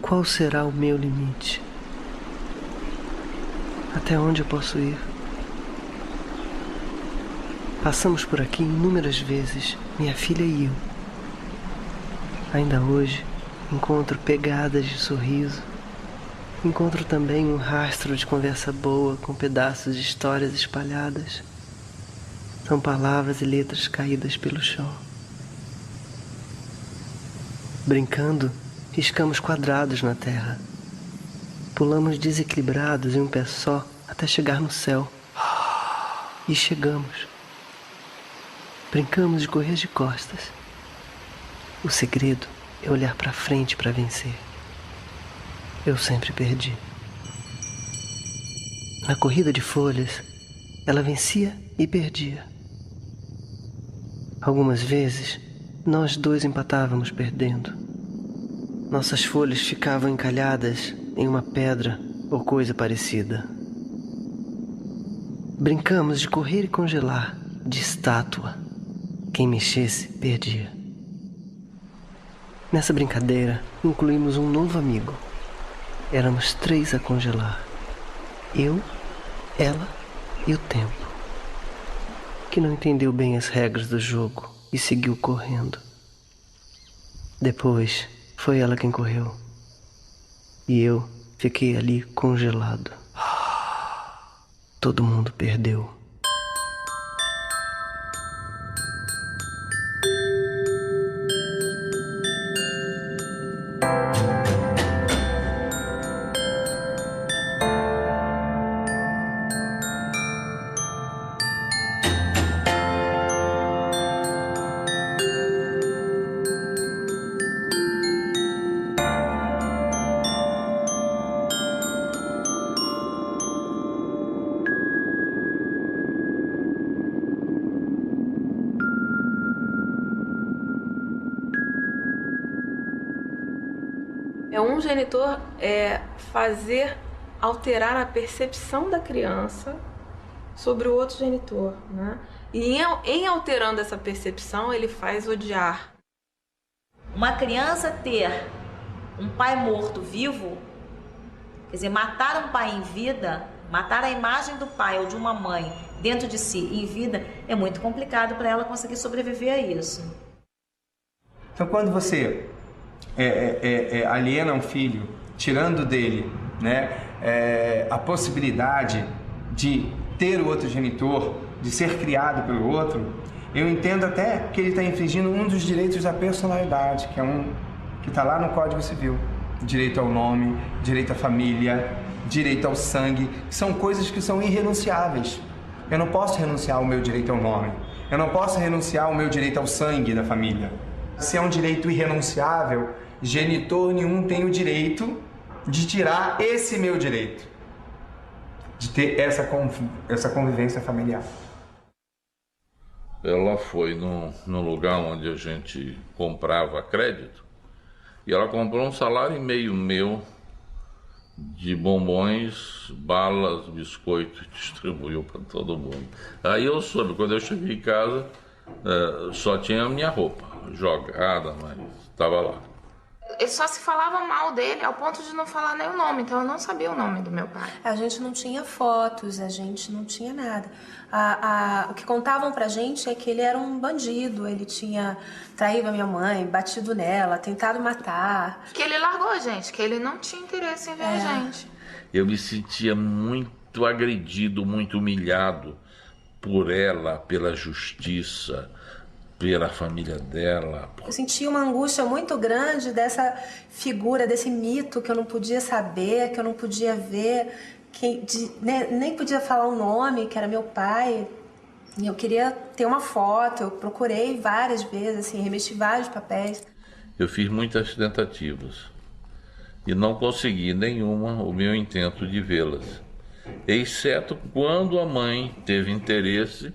Qual será o meu limite? Até onde eu posso ir? Passamos por aqui inúmeras vezes, minha filha e eu. Ainda hoje, encontro pegadas de sorriso. Encontro também um rastro de conversa boa com pedaços de histórias espalhadas. São palavras e letras caídas pelo chão. Brincando, riscamos quadrados na terra. Pulamos desequilibrados em um pé só até chegar no céu. E chegamos. Brincamos de correr de costas. O segredo é olhar para frente para vencer. Eu sempre perdi. Na corrida de folhas, ela vencia e perdia. Algumas vezes, nós dois empatávamos perdendo. Nossas folhas ficavam encalhadas em uma pedra ou coisa parecida. Brincamos de correr e congelar, de estátua. Quem mexesse, perdia. Nessa brincadeira, incluímos um novo amigo. Éramos 3 a congelar. Eu, ela e o tempo, que não entendeu bem as regras do jogo e seguiu correndo. Depois, foi ela quem correu. E eu fiquei ali congelado. Todo mundo perdeu. Um genitor é alterar a percepção da criança sobre o outro genitor, né? E em alterando essa percepção, ele faz odiar. Uma criança ter um pai morto vivo, quer dizer, matar um pai em vida, matar a imagem do pai ou de uma mãe dentro de si em vida, é muito complicado para ela conseguir sobreviver a isso. Então, quando você aliena um filho, tirando dele, né, a possibilidade de ter o outro genitor, de ser criado pelo outro, eu entendo até que ele está infringindo um dos direitos da personalidade, que está lá no Código Civil. Direito ao nome, direito à família, direito ao sangue, são coisas que são irrenunciáveis. Eu não posso renunciar ao meu direito ao nome, eu não posso renunciar ao meu direito ao sangue da família. Se é um direito irrenunciável, genitor nenhum tem o direito de tirar esse meu direito, de ter essa convivência familiar. Ela foi no lugar onde a gente comprava crédito e ela comprou um salário e meio meu de bombons, balas, biscoitos, distribuiu para todo mundo. Aí eu soube, quando eu cheguei em casa, só tinha a minha roupa jogada, mas estava lá. Ele só se falava mal dele ao ponto de não falar nem o nome, então eu não sabia o nome do meu pai. A gente não tinha fotos, a gente não tinha nada. O que contavam pra gente é que ele era um bandido, ele tinha traído a minha mãe, batido nela, tentado matar. Que ele largou a gente, que ele não tinha interesse em ver a gente. Eu me sentia muito agredido, muito humilhado por ela, pela justiça, pela família dela. Eu sentia uma angústia muito grande dessa figura, desse mito que eu não podia saber, que eu não podia ver, nem podia falar o nome, que era meu pai. E eu queria ter uma foto, eu procurei várias vezes, assim, remexi vários papéis. Eu fiz muitas tentativas e não consegui nenhuma o meu intento de vê-las, exceto quando a mãe teve interesse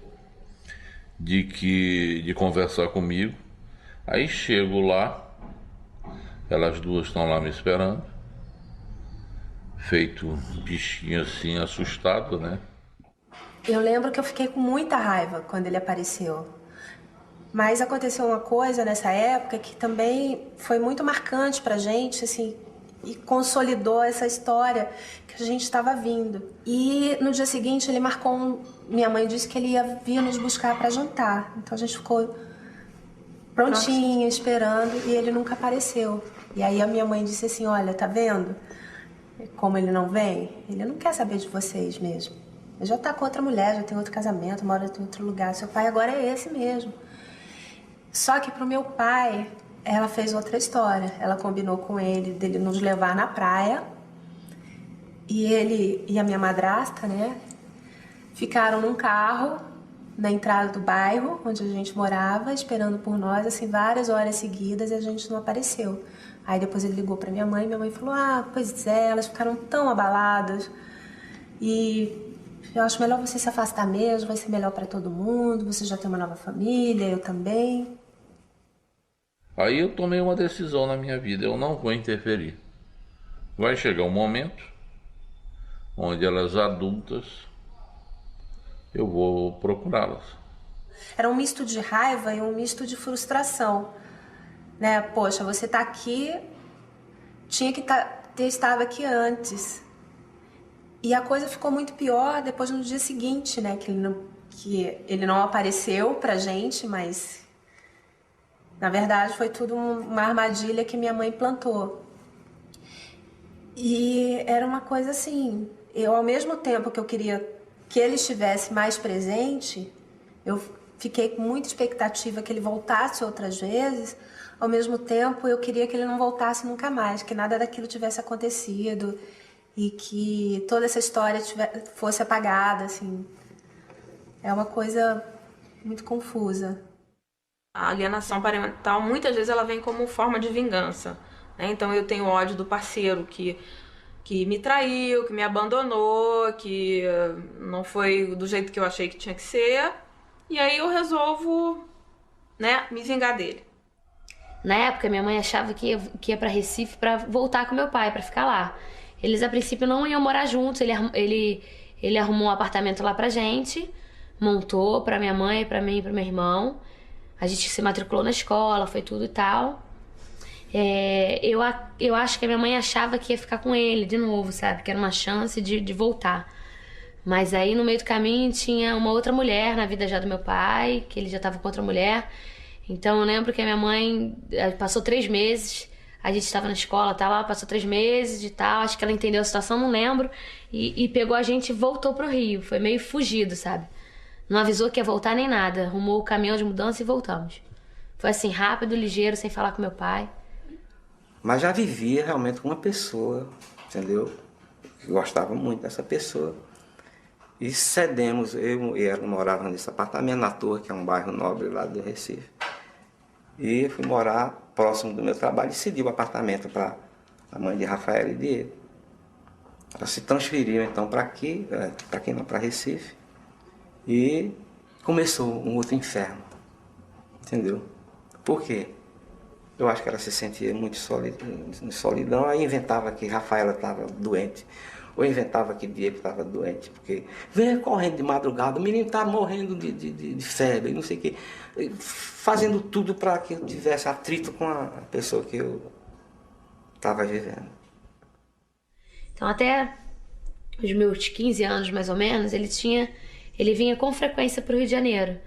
de conversar comigo. Aí chego lá, elas duas estão lá me esperando, feito um bichinho assim, assustado, né? Eu lembro que eu fiquei com muita raiva quando ele apareceu. Mas aconteceu uma coisa nessa época que também foi muito marcante pra gente, assim, e consolidou essa história que a gente estava vindo. E no dia seguinte ele marcou, minha mãe disse que ele ia vir nos buscar para jantar. Então a gente ficou prontinha, esperando, e ele nunca apareceu. E aí a minha mãe disse assim, olha, tá vendo como ele não vem? Ele não quer saber de vocês mesmo. Ele já tá com outra mulher, já tem outro casamento, mora em outro lugar. Seu pai agora é esse mesmo. Só que pro meu pai, ela fez outra história. Ela combinou com ele dele nos levar na praia. E ele e a minha madrasta, né, ficaram num carro na entrada do bairro onde a gente morava, esperando por nós, assim, várias horas seguidas, e a gente não apareceu. Aí depois ele ligou pra minha mãe falou, ah, pois é, elas ficaram tão abaladas. E eu acho melhor você se afastar mesmo, vai ser melhor pra todo mundo, você já tem uma nova família, eu também. Aí eu tomei uma decisão na minha vida, eu não vou interferir. Vai chegar um momento onde elas adultas, eu vou procurá-las. Era um misto de raiva e um misto de frustração, né? Poxa, você tá aqui, tinha que ter estado aqui antes. E a coisa ficou muito pior depois no dia seguinte, né? Que ele não apareceu pra gente, mas na verdade foi tudo uma armadilha que minha mãe plantou. E era uma coisa assim, eu ao mesmo tempo que eu queria que ele estivesse mais presente, eu fiquei com muita expectativa que ele voltasse outras vezes, ao mesmo tempo eu queria que ele não voltasse nunca mais, que nada daquilo tivesse acontecido e que toda essa história fosse apagada, assim. É uma coisa muito confusa. A alienação parental, muitas vezes, ela vem como forma de vingança, né? Então eu tenho ódio do parceiro que me traiu, que me abandonou, que não foi do jeito que eu achei que tinha que ser. E aí eu resolvo, né, me vingar dele. Na época, minha mãe achava que ia pra Recife pra voltar com meu pai, pra ficar lá. Eles, a princípio, não iam morar juntos. Ele arrumou um apartamento lá pra gente, montou pra minha mãe, pra mim e pro meu irmão. A gente se matriculou na escola, foi tudo e tal. Eu acho que a minha mãe achava que ia ficar com ele de novo, sabe? Que era uma chance de voltar. Mas aí no meio do caminho tinha uma outra mulher na vida já do meu pai, que ele já tava com outra mulher. Então eu lembro que a minha mãe passou 3 meses, a gente estava na escola, tá lá, passou 3 meses e tal, acho que ela entendeu a situação, não lembro, e pegou a gente e voltou pro Rio. Foi meio fugido, sabe? Não avisou que ia voltar nem nada, arrumou o caminhão de mudança e voltamos. Foi assim, rápido, ligeiro, sem falar com meu pai. Mas já vivia realmente com uma pessoa, entendeu? Eu gostava muito dessa pessoa. E cedemos, eu e ela morava nesse apartamento na Torre, que é um bairro nobre lá do Recife. E fui morar próximo do meu trabalho e cedi o apartamento para a mãe de Rafael e Diego. Ela se transferiu então para aqui, para Recife. E começou um outro inferno, entendeu? Por quê? Eu acho que ela se sentia muito solidão, aí inventava que Rafaela estava doente, ou inventava que Diego estava doente, porque vinha correndo de madrugada, o menino está morrendo de febre, não sei o quê, fazendo tudo para que eu tivesse atrito com a pessoa que eu estava vivendo. Então até os meus 15 anos, mais ou menos, ele vinha com frequência para o Rio de Janeiro,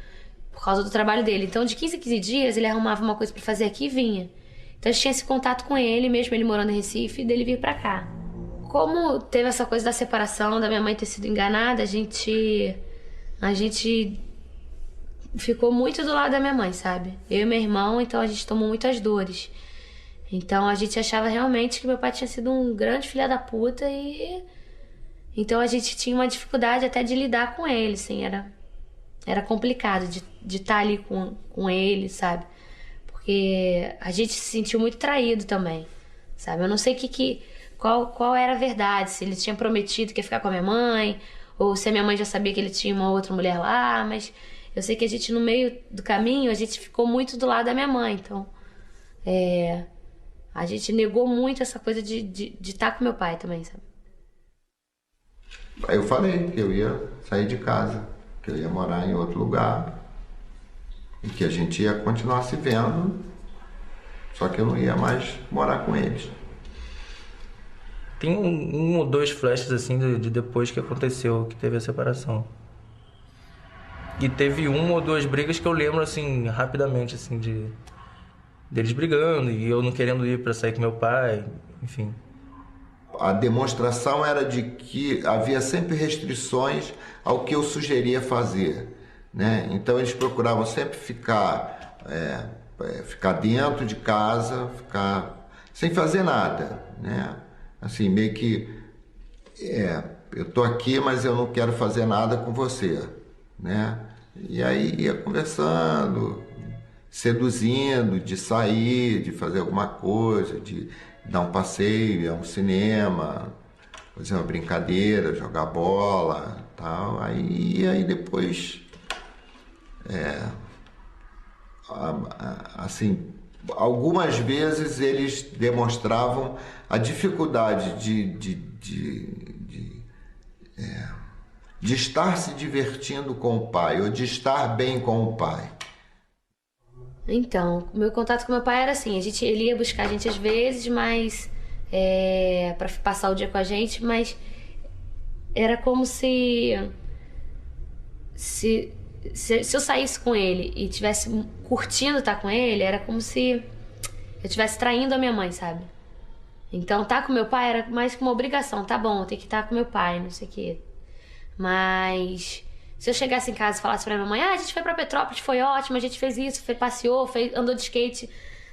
por causa do trabalho dele. Então, de 15 a 15 dias, ele arrumava uma coisa para fazer aqui e vinha. Então, a gente tinha esse contato com ele, mesmo ele morando em Recife, dele vir para cá. Como teve essa coisa da separação, da minha mãe ter sido enganada, a gente ficou muito do lado da minha mãe, sabe? Eu e meu irmão, então a gente tomou muitas dores. Então, a gente achava realmente que meu pai tinha sido um grande filho da puta e... Então, a gente tinha uma dificuldade até de lidar com ele, assim, era complicado de estar ali com ele, sabe? Porque a gente se sentiu muito traído também, sabe? Eu não sei qual era a verdade, se ele tinha prometido que ia ficar com a minha mãe, ou se a minha mãe já sabia que ele tinha uma outra mulher lá, mas eu sei que a gente, no meio do caminho, a gente ficou muito do lado da minha mãe, então a gente negou muito essa coisa de estar com meu pai também, sabe? Aí eu falei que eu ia sair de casa, que eu ia morar em outro lugar e que a gente ia continuar se vendo, só que eu não ia mais morar com eles. Tem um ou dois flashes assim de depois que aconteceu, que teve a separação. E teve uma ou duas brigas que eu lembro assim, rapidamente, assim, deles brigando e eu não querendo ir para sair com meu pai, enfim. A demonstração era de que havia sempre restrições ao que eu sugeria fazer, né? Então eles procuravam sempre ficar dentro de casa, ficar sem fazer nada, né? Assim, meio que eu tô aqui, mas eu não quero fazer nada com você, né? E aí ia conversando, seduzindo, de sair, de fazer alguma coisa, de dar um passeio, ir a um cinema, fazer uma brincadeira, jogar bola, tal. Aí depois, assim, algumas vezes eles demonstravam a dificuldade de estar se divertindo com o pai, ou de estar bem com o pai. Então, o meu contato com meu pai era assim, ele ia buscar a gente às vezes, mas para passar o dia com a gente, mas era como se eu saísse com ele e tivesse curtindo estar com ele, era como se eu estivesse traindo a minha mãe, sabe? Então, estar com meu pai era mais que uma obrigação. Tá bom, eu tenho que estar com meu pai, não sei o quê. Mas se eu chegasse em casa e falasse pra minha mãe, a gente foi pra Petrópolis, foi ótimo, a gente fez isso, passeou, andou de skate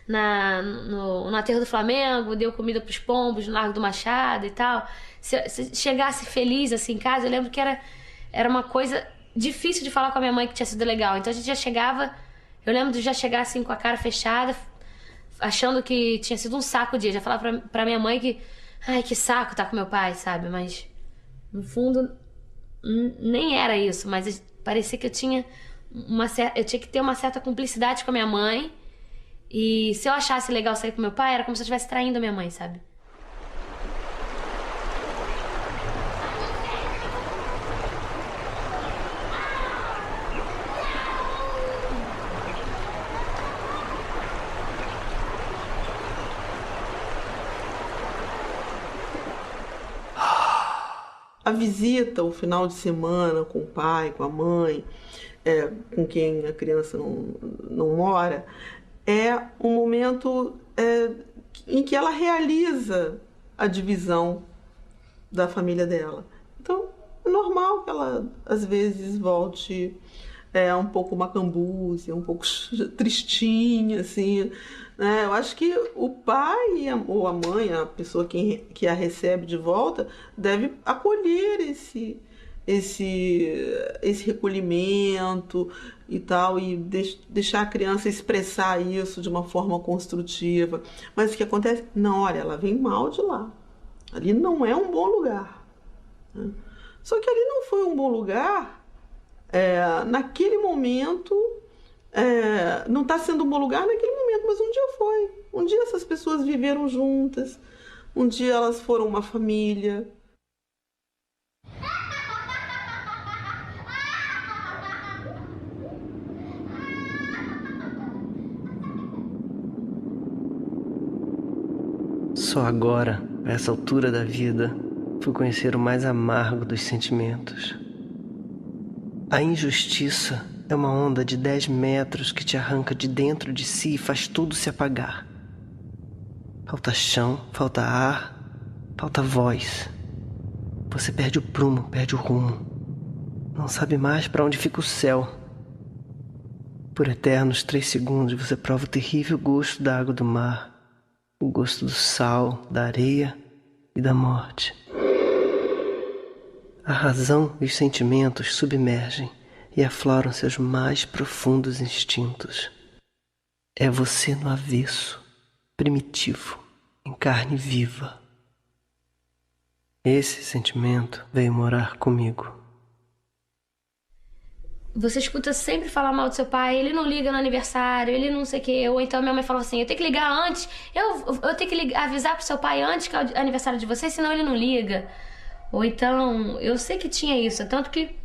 no aterro do Flamengo, deu comida pros pombos no Largo do Machado e tal. Se chegasse feliz assim em casa, eu lembro que era uma coisa difícil de falar com a minha mãe que tinha sido legal. Então a gente já chegava, eu lembro de já chegar assim com a cara fechada, achando que tinha sido um saco o dia. Já falava pra minha mãe que, ai, que saco tá com meu pai, sabe? Mas no fundo nem era isso, mas parecia que eu tinha que ter uma certa cumplicidade com a minha mãe. E se eu achasse legal sair com meu pai, era como se eu estivesse traindo a minha mãe, sabe? A visita, o final de semana com o pai, com a mãe, com quem a criança não mora, é um momento em que ela realiza a divisão da família dela. Então, é normal que ela, às vezes, volte um pouco macambúzia, um pouco tristinha, assim, né? Eu acho que o pai ou a mãe, a pessoa que a recebe de volta, deve acolher esse recolhimento e tal, e deixar a criança expressar isso de uma forma construtiva. Mas o que acontece? Não, olha, ela vem mal de lá. Ali não é um bom lugar, né? Só que ali não foi um bom lugar, naquele momento, não está sendo um bom lugar naquele momento, mas um dia foi. Um dia essas pessoas viveram juntas, um dia elas foram uma família. Só agora, a essa altura da vida, fui conhecer o mais amargo dos sentimentos. A injustiça é uma onda de 10 metros que te arranca de dentro de si e faz tudo se apagar. Falta chão, falta ar, falta voz. Você perde o prumo, perde o rumo. Não sabe mais para onde fica o céu. Por eternos 3 segundos você prova o terrível gosto da água do mar. O gosto do sal, da areia e da morte. A razão e os sentimentos submergem e afloram seus mais profundos instintos. É você no avesso, primitivo, em carne viva. Esse sentimento veio morar comigo. Você escuta sempre falar mal do seu pai, ele não liga no aniversário, ele não sei o que. Ou então minha mãe falou assim, eu tenho que ligar antes, eu tenho que avisar pro seu pai antes que é o aniversário de vocês, senão ele não liga. Ou então, eu sei que tinha isso, tanto que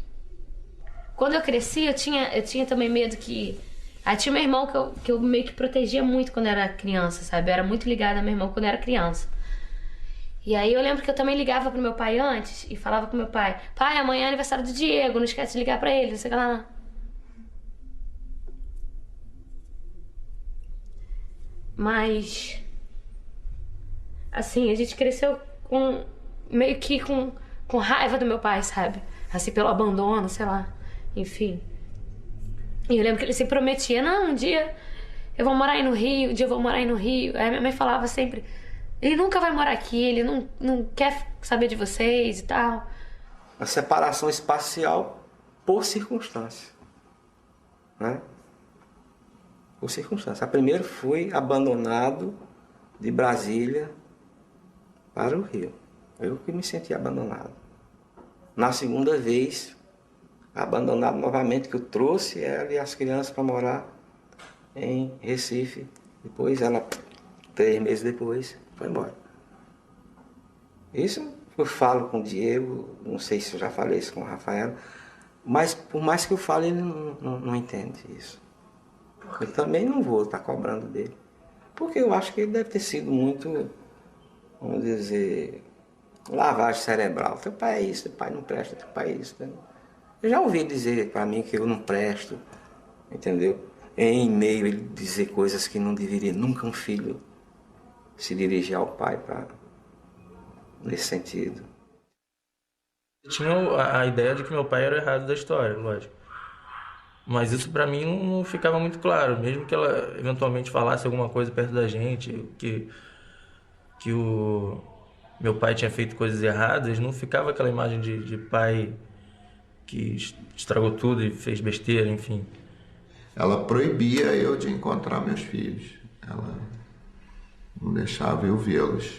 quando eu cresci, eu tinha também medo que... Aí tinha meu irmão que eu meio que protegia muito quando era criança, sabe? Eu era muito ligada ao meu irmão quando era criança. E aí eu lembro que eu também ligava pro meu pai antes e falava com meu pai: pai, amanhã é aniversário do Diego, não esquece de ligar pra ele, não sei o que lá. Mas, assim, a gente cresceu meio que com raiva do meu pai, sabe? Assim, pelo abandono, sei lá, enfim. E eu lembro que ele se prometia: não, um dia eu vou morar aí no Rio, um dia eu vou morar aí no Rio. Aí minha mãe falava sempre: ele nunca vai morar aqui, ele não quer saber de vocês e tal. A separação espacial por circunstância, né? Por circunstância. A primeira foi abandonado de Brasília para o Rio. Eu que me senti abandonado. Na segunda vez, abandonado novamente, que eu trouxe ela e as crianças para morar em Recife. Depois ela, 3 meses depois, foi embora. Isso eu falo com o Diego, não sei se eu já falei isso com o Rafael, mas por mais que eu fale, ele não entende isso. Eu também não vou estar cobrando dele, porque eu acho que ele deve ter sido muito, vamos dizer, lavagem cerebral. Teu pai é isso, teu pai não presta, teu pai é isso. Eu já ouvi dizer para mim que eu não presto, entendeu? Em e-mail ele dizer coisas que não deveria nunca um filho se dirigir ao pai nesse sentido. Eu tinha a ideia de que meu pai era o errado da história, lógico. Mas isso pra mim não ficava muito claro. Mesmo que ela eventualmente falasse alguma coisa perto da gente, que o meu pai tinha feito coisas erradas, não ficava aquela imagem de pai que estragou tudo e fez besteira, enfim. Ela proibia eu de encontrar meus filhos. Ela não deixava eu vê-los.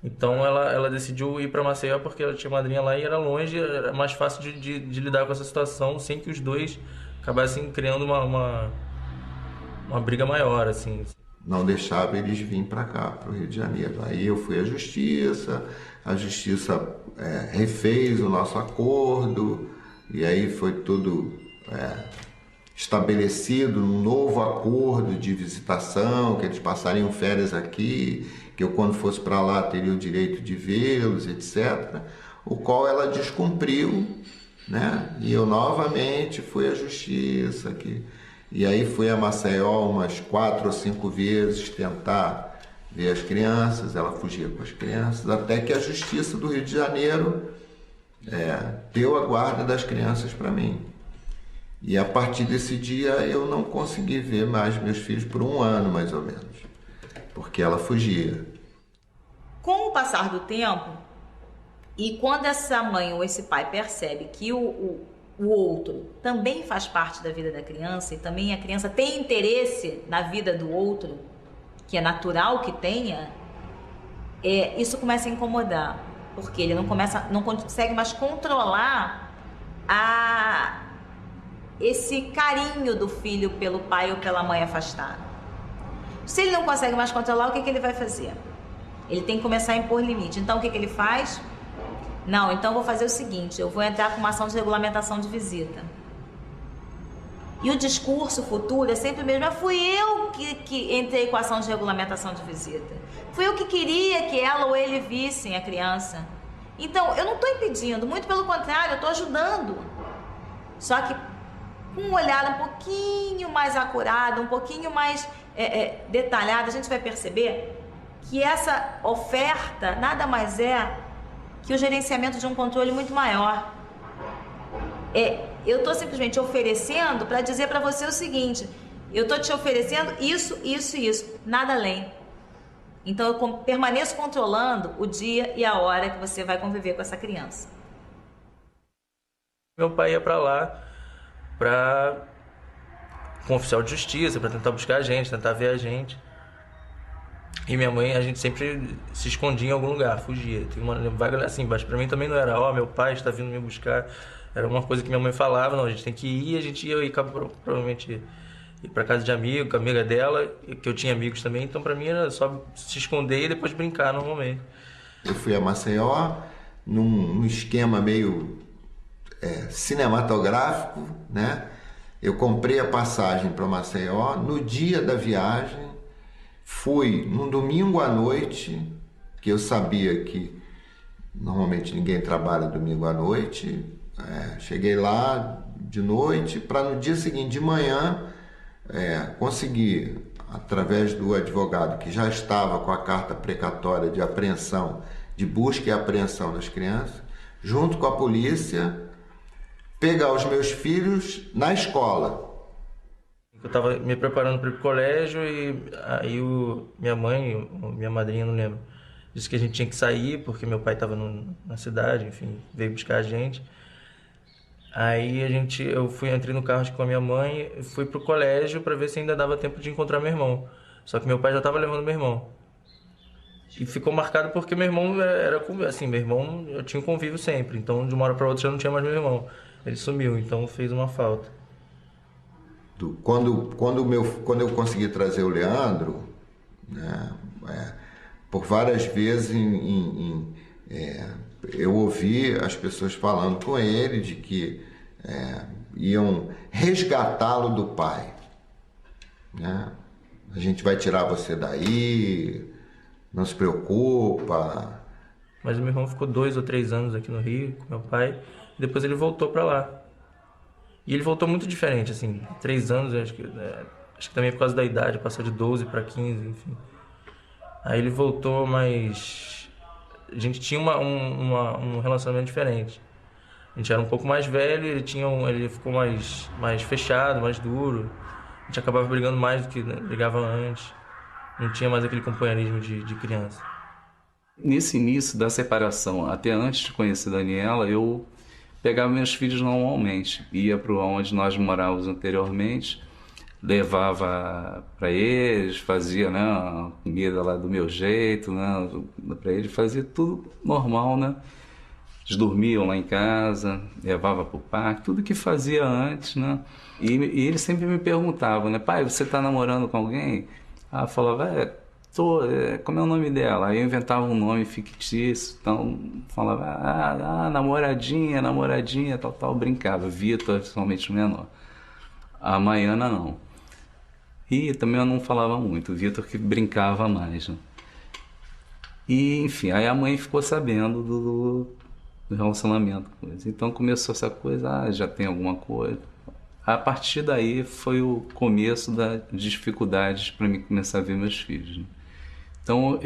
Então ela decidiu ir para Maceió porque ela tinha madrinha lá e era longe, era mais fácil de lidar com essa situação sem que os dois acabassem criando uma briga maior, assim. Não deixava eles virem para cá, para o Rio de Janeiro. Aí eu fui à Justiça, a Justiça refez o nosso acordo, e aí foi tudo estabelecido um novo acordo de visitação, que eles passariam férias aqui, que eu quando fosse para lá teria o direito de vê-los, etc. O qual ela descumpriu, né? E eu novamente fui à Justiça aqui. E aí fui a Maceió umas 4 ou 5 vezes tentar ver as crianças, ela fugia com as crianças, até que a Justiça do Rio de Janeiro deu a guarda das crianças para mim. E a partir desse dia eu não consegui ver mais meus filhos por 1 ano, mais ou menos, porque ela fugia. Com o passar do tempo, e quando essa mãe ou esse pai percebe que o outro também faz parte da vida da criança e também a criança tem interesse na vida do outro, que é natural que tenha, isso começa a incomodar, porque ele não consegue mais controlar esse carinho do filho pelo pai ou pela mãe afastada. Se ele não consegue mais controlar, o que ele vai fazer? Ele tem que começar a impor limite. Então o que ele faz? Não, então eu vou fazer o seguinte, eu vou entrar com uma ação de regulamentação de visita. E o discurso futuro é sempre o mesmo. Fui eu que entrei com a ação de regulamentação de visita. Fui eu que queria que ela ou ele vissem a criança. Então, eu não estou impedindo, muito pelo contrário, eu estou ajudando. Só que com um olhar um pouquinho mais acurado, um pouquinho mais detalhado, a gente vai perceber que essa oferta nada mais é que o gerenciamento de um controle muito maior. Eu estou simplesmente oferecendo para dizer para você o seguinte: eu estou te oferecendo isso, isso e isso, nada além. Então eu permaneço controlando o dia e a hora que você vai conviver com essa criança. Meu pai ia para lá com um oficial de justiça, para tentar buscar a gente, tentar ver a gente. E minha mãe, a gente sempre se escondia em algum lugar, fugia. Tem uma vaga assim, mas pra mim também não era, meu pai está vindo me buscar. Era uma coisa que minha mãe falava, não, a gente tem que ir, a gente ia provavelmente ir pra casa de amigo, com a amiga dela, que eu tinha amigos também, então pra mim era só se esconder e depois brincar normalmente. Eu fui a Maceió num esquema meio cinematográfico, né? Eu comprei a passagem para Maceió no dia da viagem. Fui num domingo à noite, que eu sabia que Normalmente ninguém trabalha domingo à noite. Cheguei lá de noite para no dia seguinte de manhã conseguir, através do advogado que já estava com a carta precatória de apreensão, de busca e apreensão das crianças, junto com a polícia, pegar os meus filhos na escola. Eu estava me preparando para ir para o colégio e aí minha mãe, minha madrinha, não lembro, disse que a gente tinha que sair porque meu pai estava na cidade, enfim, veio buscar a gente. Aí entrei no carro com a minha mãe e fui pro colégio para ver se ainda dava tempo de encontrar meu irmão. Só que meu pai já estava levando meu irmão. E ficou marcado porque meu irmão meu irmão, eu tinha um convívio sempre, então de uma hora para outra já não tinha mais meu irmão. Ele sumiu, então fez uma falta. Quando eu consegui trazer o Leandro, né, por várias vezes eu ouvi as pessoas falando com ele de que iam resgatá-lo do pai, né? A gente vai tirar você daí, não se preocupa. Mas o meu irmão ficou 2 ou 3 anos aqui no Rio com meu pai, e depois ele voltou para lá. E ele voltou muito diferente, assim, 3 anos, acho que também por causa da idade, passou de 12 para 15, enfim. Aí ele voltou, mas a gente tinha um relacionamento diferente. A gente era um pouco mais velho, ele ficou mais fechado, mais duro. A gente acabava brigando mais do que brigava antes. Não tinha mais aquele companheirismo de criança. Nesse início da separação, até antes de conhecer a Daniela, eu pegava meus filhos normalmente. Ia para onde nós morávamos anteriormente, levava para eles, fazia, né, a comida lá do meu jeito, né, para eles, fazia tudo normal, né? Eles dormiam lá em casa, levava para o parque, tudo que fazia antes, né? E eles sempre me perguntavam, né, pai, você está namorando com alguém? Ah, eu falava, como é o nome dela? Aí eu inventava um nome fictício, então falava, namoradinha, tal, brincava. Vitor, principalmente o menor. A Maiana não. E também eu não falava muito, o Vitor que brincava mais, né? E, enfim, aí a mãe ficou sabendo do relacionamento. Então começou essa coisa, já tem alguma coisa. A partir daí foi o começo das dificuldades para mim começar a ver meus filhos, né? Então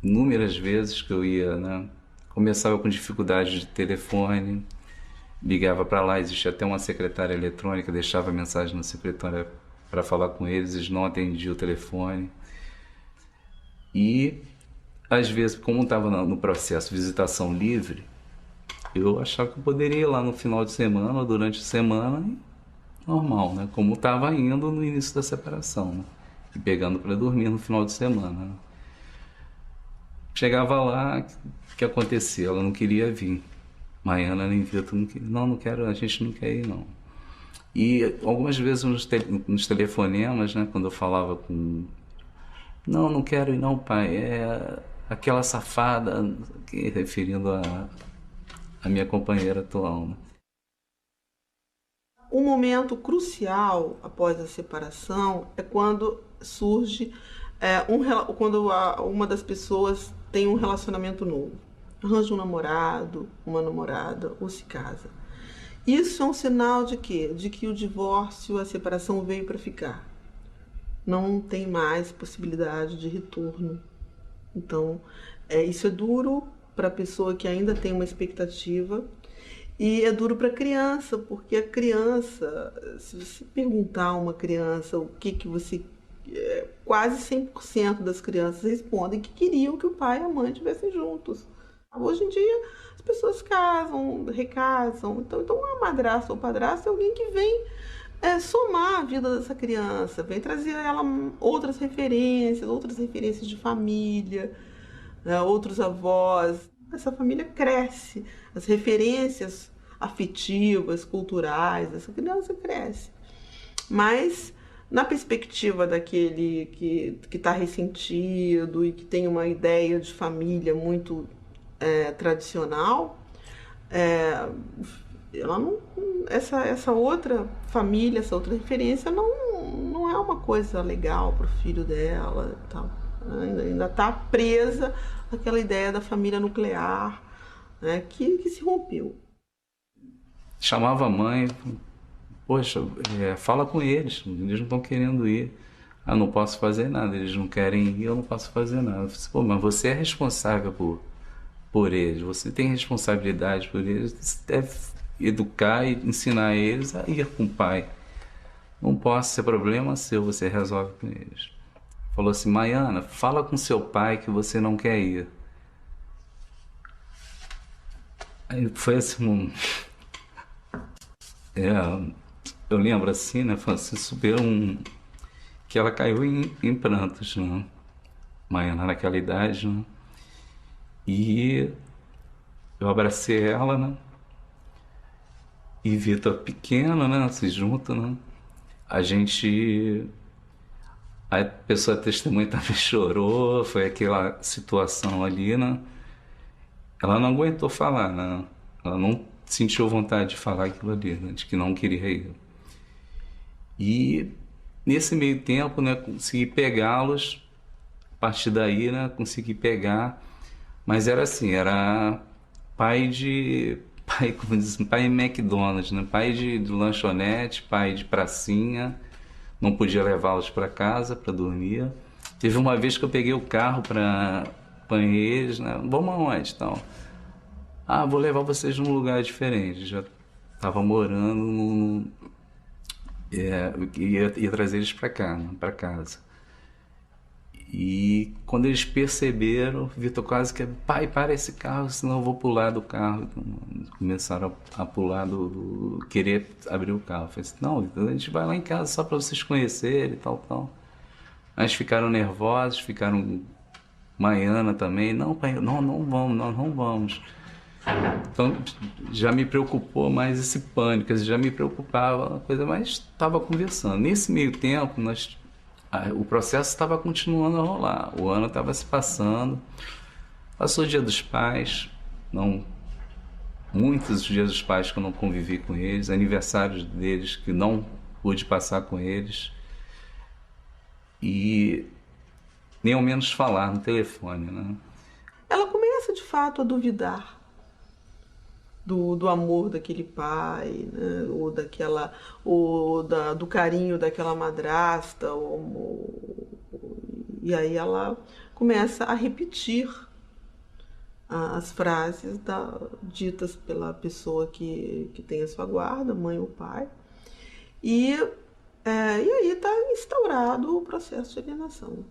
inúmeras vezes que eu ia, né, começava com dificuldade de telefone, ligava para lá, existia até uma secretária eletrônica, deixava mensagem na secretária para falar com eles não atendiam o telefone. E às vezes, como estava no processo de visitação livre, eu achava que eu poderia ir lá no final de semana ou durante a semana, normal, né? Como estava indo no início da separação, né? E pegando para dormir no final de semana, né? Chegava lá, o que acontecia? Ela não queria vir. Maiana nem Vitor não queria. Não quero, a gente não quer ir, não. E algumas vezes nos telefonemas, né? Quando eu falava com... Não quero ir não, pai. É aquela safada, referindo a minha companheira atual, né? Um momento crucial após a separação é quando surge, quando uma das pessoas tem um relacionamento novo. Arranja um namorado, uma namorada ou se casa. Isso é um sinal de quê? De que o divórcio, a separação veio para ficar. Não tem mais possibilidade de retorno. Então, isso é duro para a pessoa que ainda tem uma expectativa e é duro para a criança, porque a criança, se você perguntar a uma criança o que você... quase 100% das crianças respondem que queriam que o pai e a mãe estivessem juntos. Hoje em dia, as pessoas casam, recasam. Então a madrasta ou o padrasto é alguém que vem somar a vida dessa criança, vem trazer a ela outras referências de família, né, outros avós. Essa família cresce, as referências afetivas, culturais, essa criança cresce. Mas, na perspectiva daquele que está ressentido e que tem uma ideia de família muito tradicional, ela não, essa outra família, essa outra referência não é uma coisa legal para o filho dela e tal. né? Ainda está presa àquela ideia da família nuclear, né? que se rompeu. Chamava a mãe, poxa, fala com eles não estão querendo ir. Eu não posso fazer nada, eles não querem ir, eu não posso fazer nada. Eu falei, pô, mas você é responsável por eles, você tem responsabilidade por eles, você deve educar e ensinar eles a ir com o pai. Não posso ser problema seu, você resolve com eles. Falou assim, Maiana, fala com seu pai que você não quer ir. Aí foi assim, eu lembro assim, né, foi assim, super que ela caiu em prantos, né? Maiana naquela idade, né? E eu abracei ela, né? E Vitor pequeno, né? Se junta, né? A pessoa testemunha também chorou, foi aquela situação ali, né? Ela não aguentou falar, né? Ela não sentiu vontade de falar aquilo ali, né? De que não queria ir. E nesse meio tempo, né, consegui pegá-los, a partir daí, né, consegui pegar, mas era assim, era pai como diz, pai McDonald's, né, pai de lanchonete, pai de pracinha, não podia levá-los para casa para dormir. Teve uma vez que eu peguei o carro para eles, né, vamos aonde, então? Ah, vou levar vocês num lugar diferente, já estava morando ia trazer eles para cá, né, para casa. E quando eles perceberam, o Vitor quase que, pai, para esse carro, senão eu vou pular do carro. Então, começaram a pular querer abrir o carro. Eu falei assim, não, Vitor, a gente vai lá em casa só para vocês conhecerem e tal. Mas ficaram nervosos, ficaram Maiana também, não, pai, não vamos. Então já me preocupou mais esse pânico, já me preocupava a coisa, mas estava conversando. Nesse meio tempo, o processo estava continuando a rolar, o ano estava se passando, passou o Dia dos Pais, muitos dias dos pais que eu não convivi com eles, aniversários deles que não pude passar com eles, e nem ao menos falar no telefone, né? Ela começa de fato a duvidar do amor daquele pai, né? Do carinho daquela madrasta, e aí ela começa a repetir as frases ditas pela pessoa que tem a sua guarda, mãe ou pai, e aí está instaurado o processo de alienação.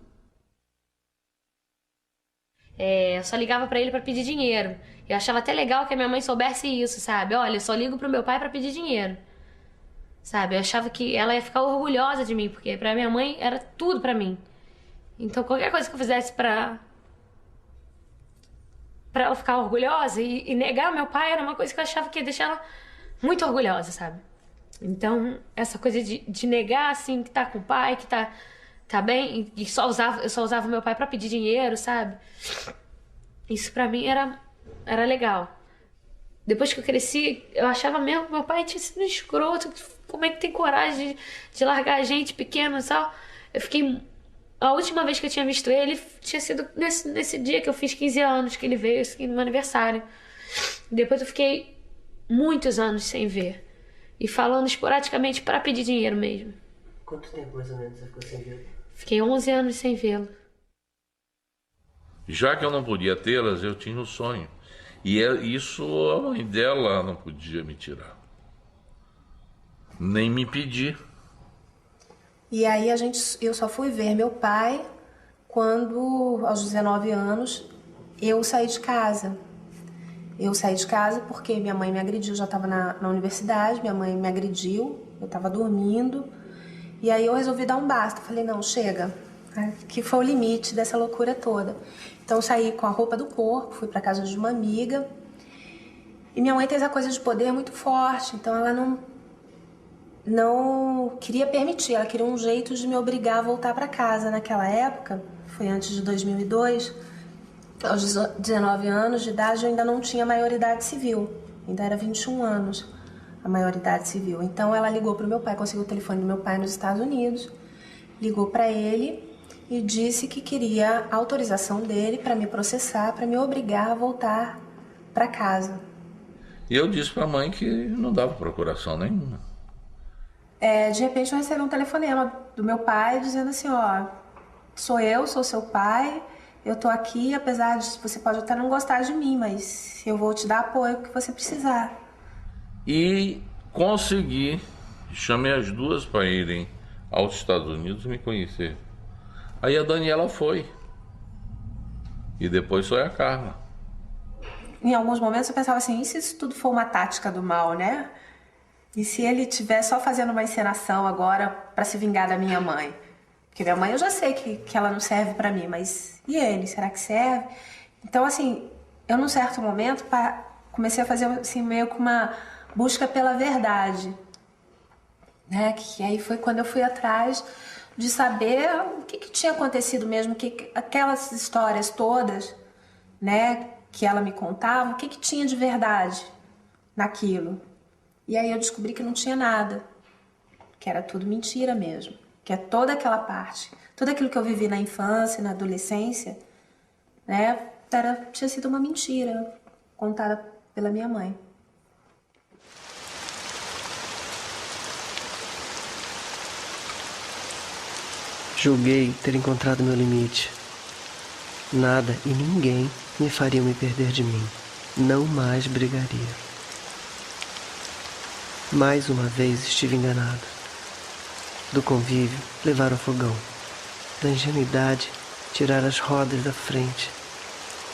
Eu só ligava pra ele pra pedir dinheiro. Eu achava até legal que a minha mãe soubesse isso, sabe? Olha, eu só ligo pro meu pai pra pedir dinheiro. Sabe? Eu achava que ela ia ficar orgulhosa de mim, porque pra minha mãe era tudo pra mim. Então qualquer coisa que eu fizesse pra ela ficar orgulhosa e negar meu pai era uma coisa que eu achava que ia deixar ela muito orgulhosa, sabe? Então essa coisa de negar, assim, que tá com o pai, que tá bem, e eu só usava o meu pai pra pedir dinheiro, sabe? Isso pra mim era legal. Depois que eu cresci, eu achava mesmo que meu pai tinha sido escroto. Como é que tem coragem de largar a gente pequeno e tal? A última vez que eu tinha visto ele tinha sido nesse dia que eu fiz 15 anos, que ele veio assim, no meu aniversário. Depois eu fiquei muitos anos sem ver. E falando esporadicamente pra pedir dinheiro mesmo. Quanto tempo mais ou menos você ficou sem vê-lo? Fiquei 11 anos sem vê-lo. Já que eu não podia tê-las, eu tinha um sonho. E isso a mãe dela não podia me tirar. Nem me pedir. E aí eu só fui ver meu pai quando, aos 19 anos, eu saí de casa. Eu saí de casa porque minha mãe me agrediu, já estava na universidade, minha mãe me agrediu, eu estava dormindo. E aí eu resolvi dar um basta, falei, não, chega, que foi o limite dessa loucura toda. Então eu saí com a roupa do corpo, fui para casa de uma amiga. E minha mãe tem essa coisa de poder muito forte, então ela não queria permitir, ela queria um jeito de me obrigar a voltar para casa. Naquela época, foi antes de 2002, aos 19 anos de idade eu ainda não tinha maioridade civil, ainda era 21 anos a maioridade civil. Então ela ligou para o meu pai, conseguiu o telefone do meu pai nos Estados Unidos, ligou para ele e disse que queria a autorização dele para me processar, para me obrigar a voltar para casa. E eu disse para a mãe que não dava procuração nenhuma. De repente eu recebi um telefonema do meu pai dizendo assim, ó, sou seu pai, eu tô aqui, apesar de você pode até não gostar de mim, mas eu vou te dar apoio que você precisar. E consegui, chamei as duas para irem aos Estados Unidos me conhecer. Aí a Daniela foi. E depois foi a Carla. Em alguns momentos eu pensava assim, e se isso tudo for uma tática do mal, né? E se ele estiver só fazendo uma encenação agora para se vingar da minha mãe? Porque minha mãe eu já sei que ela não serve para mim, mas e ele? Será que serve? Então, assim, eu num certo momento comecei a fazer assim, meio que uma busca pela verdade. Né? Que aí foi quando eu fui atrás de saber o que tinha acontecido mesmo, aquelas histórias todas, né, que ela me contava, o que tinha de verdade naquilo. E aí eu descobri que não tinha nada, que era tudo mentira mesmo, que é toda aquela parte, tudo aquilo que eu vivi na infância, na adolescência, né, tinha sido uma mentira contada pela minha mãe. Julguei ter encontrado meu limite. Nada e ninguém me fariam me perder de mim. Não mais brigaria. Mais uma vez estive enganado. Do convívio, levar ao fogão. Da ingenuidade, tirar as rodas da frente.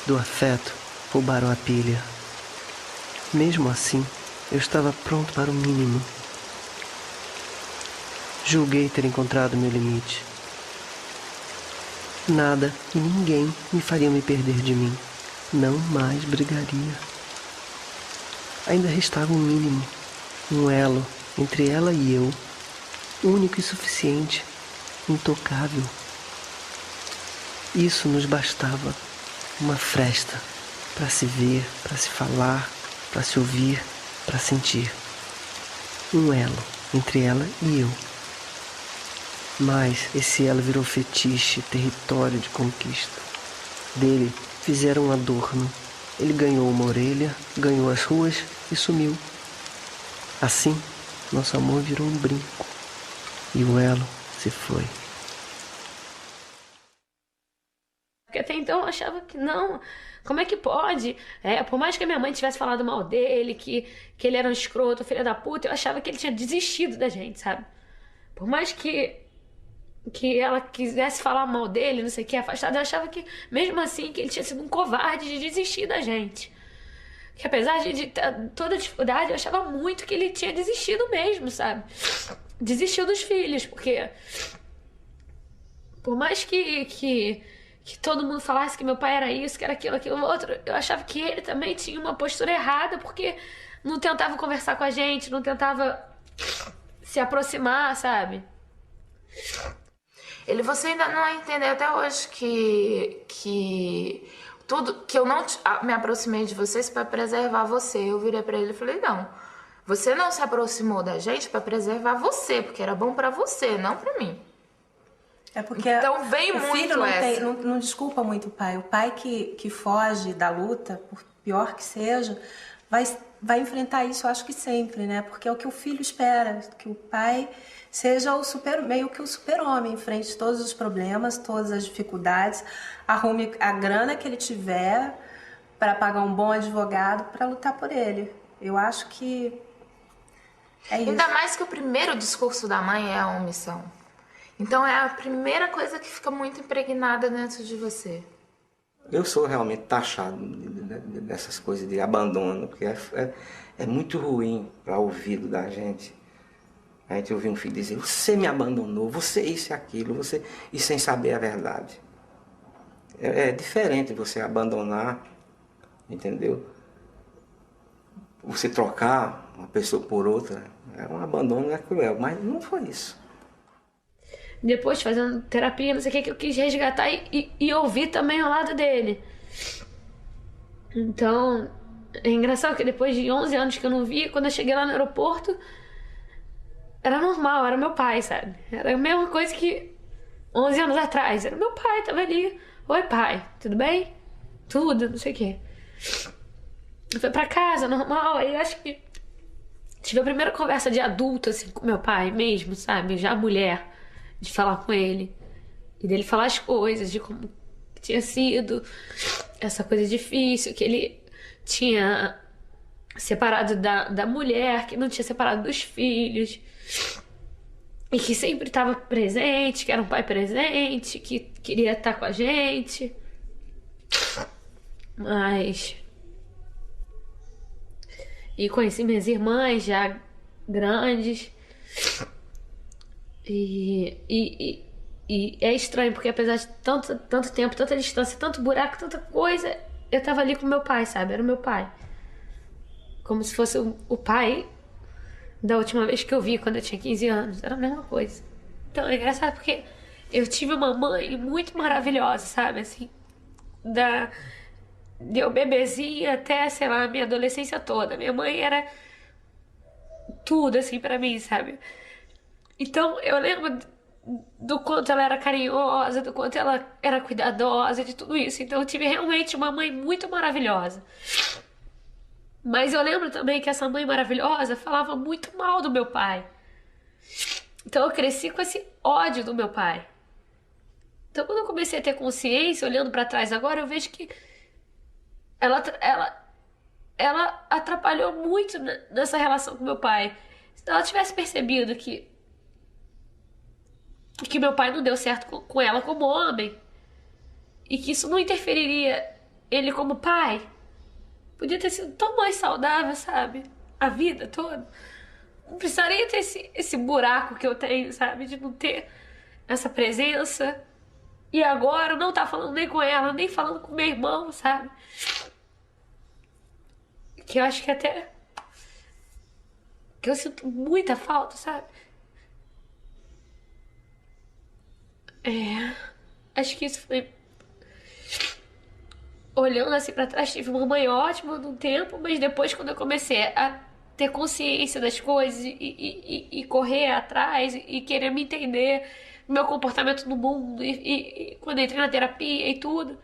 Do afeto, roubaram a pilha. Mesmo assim, eu estava pronto para o mínimo. Julguei ter encontrado meu limite. Nada e ninguém me faria me perder de mim. Não mais brigaria. Ainda restava um mínimo, um elo entre ela e eu, único e suficiente, intocável. Isso nos bastava, uma fresta para se ver, para se falar, para se ouvir, para sentir. Um elo entre ela e eu. Mas esse elo virou fetiche, território de conquista. Dele fizeram um adorno. Ele ganhou uma orelha, ganhou as ruas e sumiu. Assim, nosso amor virou um brinco. E o elo se foi. Porque até então eu achava que não, como é que pode? Por mais que a minha mãe tivesse falado mal dele, que ele era um escroto, filho da puta, eu achava que ele tinha desistido da gente, sabe? Por mais que ela quisesse falar mal dele, não sei o que, afastado, eu achava que, mesmo assim, que ele tinha sido um covarde de desistir da gente. Que apesar de toda a dificuldade, eu achava muito que ele tinha desistido mesmo, sabe? Desistiu dos filhos, porque por mais que todo mundo falasse que meu pai era isso, que era aquilo outro, eu achava que ele também tinha uma postura errada, porque não tentava conversar com a gente, não tentava se aproximar, sabe? Você ainda não entendeu até hoje que tudo que eu não me aproximei de vocês para preservar você. Eu virei para ele e falei, não, você não se aproximou da gente para preservar você, porque era bom para você, não para mim. É porque então vem o muito filho essa. Não desculpa muito o pai. O pai que foge da luta, por pior que seja, vai enfrentar isso, eu acho que sempre, né? Porque é o que o filho espera, que o pai seja meio que o super-homem, enfrente todos os problemas, todas as dificuldades, arrume a grana que ele tiver para pagar um bom advogado para lutar por ele. Eu acho que é isso. Ainda mais que o primeiro discurso da mãe é a omissão. Então é a primeira coisa que fica muito impregnada dentro de você. Eu sou realmente taxado dessas coisas de abandono, porque é muito ruim para o ouvido da gente. A gente ouvir um filho dizer, você me abandonou, você isso e aquilo, e sem saber a verdade. É diferente você abandonar, entendeu? Você trocar uma pessoa por outra, um abandono é cruel, mas não foi isso. Depois, fazendo terapia, não sei o que eu quis resgatar e ouvir também o lado dele. Então, é engraçado que depois de 11 anos que eu não via, quando eu cheguei lá no aeroporto, era normal, era meu pai, sabe? Era a mesma coisa que 11 anos atrás. Era meu pai, tava ali. Oi, pai, tudo bem? Tudo, não sei o quê. Foi pra casa, normal. Aí eu acho que tive a primeira conversa de adulto, assim, com meu pai mesmo, sabe? Já mulher, de falar com ele. E dele falar as coisas, de como tinha sido essa coisa difícil, que ele tinha separado da mulher, que não tinha separado dos filhos. E que sempre estava presente, que era um pai presente, que queria estar com a gente. Mas... E conheci minhas irmãs já grandes. E é estranho, porque apesar de tanto tempo, tanta distância, tanto buraco, tanta coisa, eu tava ali com meu pai, sabe? Era o meu pai. Como se fosse o pai da última vez que eu vi, quando eu tinha 15 anos. Era a mesma coisa. Então é engraçado porque eu tive uma mãe muito maravilhosa, sabe? Assim, de eu bebezinha até, sei lá, a minha adolescência toda. Minha mãe era tudo, assim, pra mim, sabe? Então eu lembro do quanto ela era carinhosa, do quanto ela era cuidadosa, de tudo isso. Então eu tive realmente uma mãe muito maravilhosa. Mas eu lembro também que essa mãe maravilhosa falava muito mal do meu pai. Então eu cresci com esse ódio do meu pai. Então quando eu comecei a ter consciência, olhando pra trás agora, eu vejo que ela atrapalhou muito nessa relação com meu pai. Se ela tivesse percebido que meu pai não deu certo com ela como homem, e que isso não interferiria ele como pai, podia ter sido tão mais saudável, sabe? A vida toda. Não precisaria ter esse buraco que eu tenho, sabe? De não ter essa presença. E agora não tá falando nem com ela, nem falando com meu irmão, sabe? Que eu acho que até... que eu sinto muita falta, sabe? Acho que isso foi... Olhando assim pra trás, tive uma mãe ótima num tempo, mas depois, quando eu comecei a ter consciência das coisas e correr atrás e querer me entender, meu comportamento no mundo, e quando eu entrei na terapia e tudo,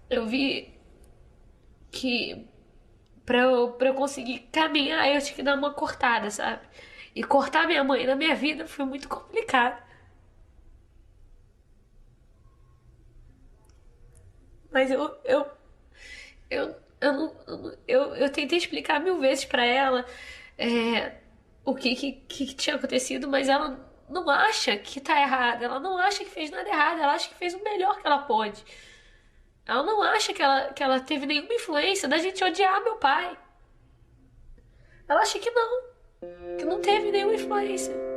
eu vi que pra eu conseguir caminhar, eu tinha que dar uma cortada, sabe? E cortar minha mãe na minha vida foi muito complicado. Mas eu tentei explicar 1000 vezes pra ela o que tinha acontecido, mas ela não acha que tá errada, ela não acha que fez nada errado, ela acha que fez o melhor que ela pôde. Ela não acha que ela teve nenhuma influência da gente odiar meu pai. Ela acha que não teve nenhuma influência.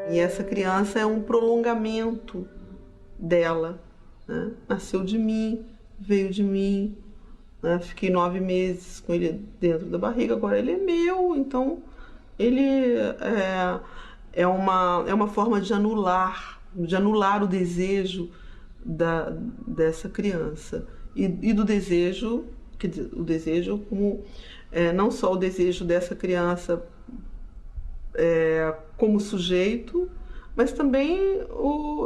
E essa criança é um prolongamento dela, né? Nasceu de mim, veio de mim, né? Fiquei 9 meses com ele dentro da barriga, agora ele é meu, então ele é uma forma de anular o desejo dessa criança e do desejo, quer dizer, o desejo como não só o desejo dessa criança como sujeito, mas também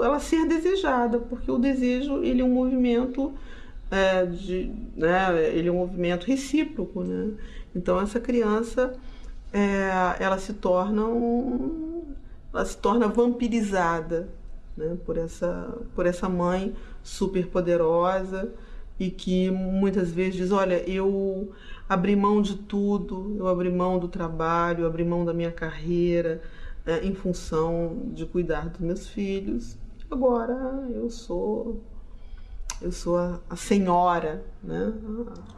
ela ser desejada, porque o desejo ele é um movimento ele é um movimento recíproco, né? Então essa criança ela se torna vampirizada, né? por essa mãe super poderosa e que muitas vezes diz, olha, eu abri mão de tudo, eu abri mão do trabalho, eu abri mão da minha carreira em função de cuidar dos meus filhos. Agora eu sou a senhora, né?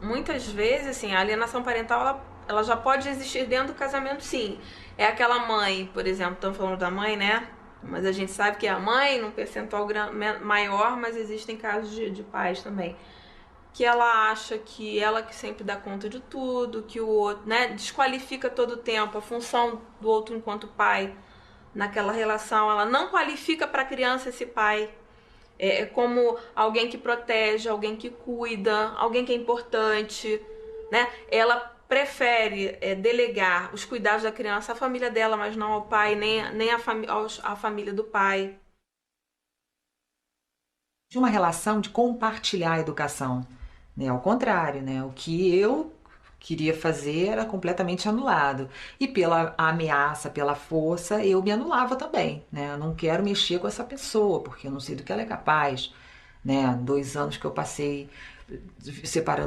Muitas vezes, assim, a alienação parental, ela já pode existir dentro do casamento, sim. É aquela mãe, por exemplo, estamos falando da mãe, né? Mas a gente sabe que é a mãe, num percentual maior, mas existem casos de pais também. Que ela acha que ela que sempre dá conta de tudo, que o outro, né, desqualifica todo o tempo a função do outro enquanto pai naquela relação. Ela não qualifica para a criança esse pai como alguém que protege, alguém que cuida, alguém que é importante, né? Ela prefere delegar os cuidados da criança à família dela, mas não ao pai, nem à família do pai. De uma relação de compartilhar a educação, né? Ao contrário, né? O que eu queria fazer era completamente anulado. E pela ameaça, pela força, eu me anulava também, né? Eu não quero mexer com essa pessoa, porque eu não sei do que ela é capaz, né? 2 anos que eu passei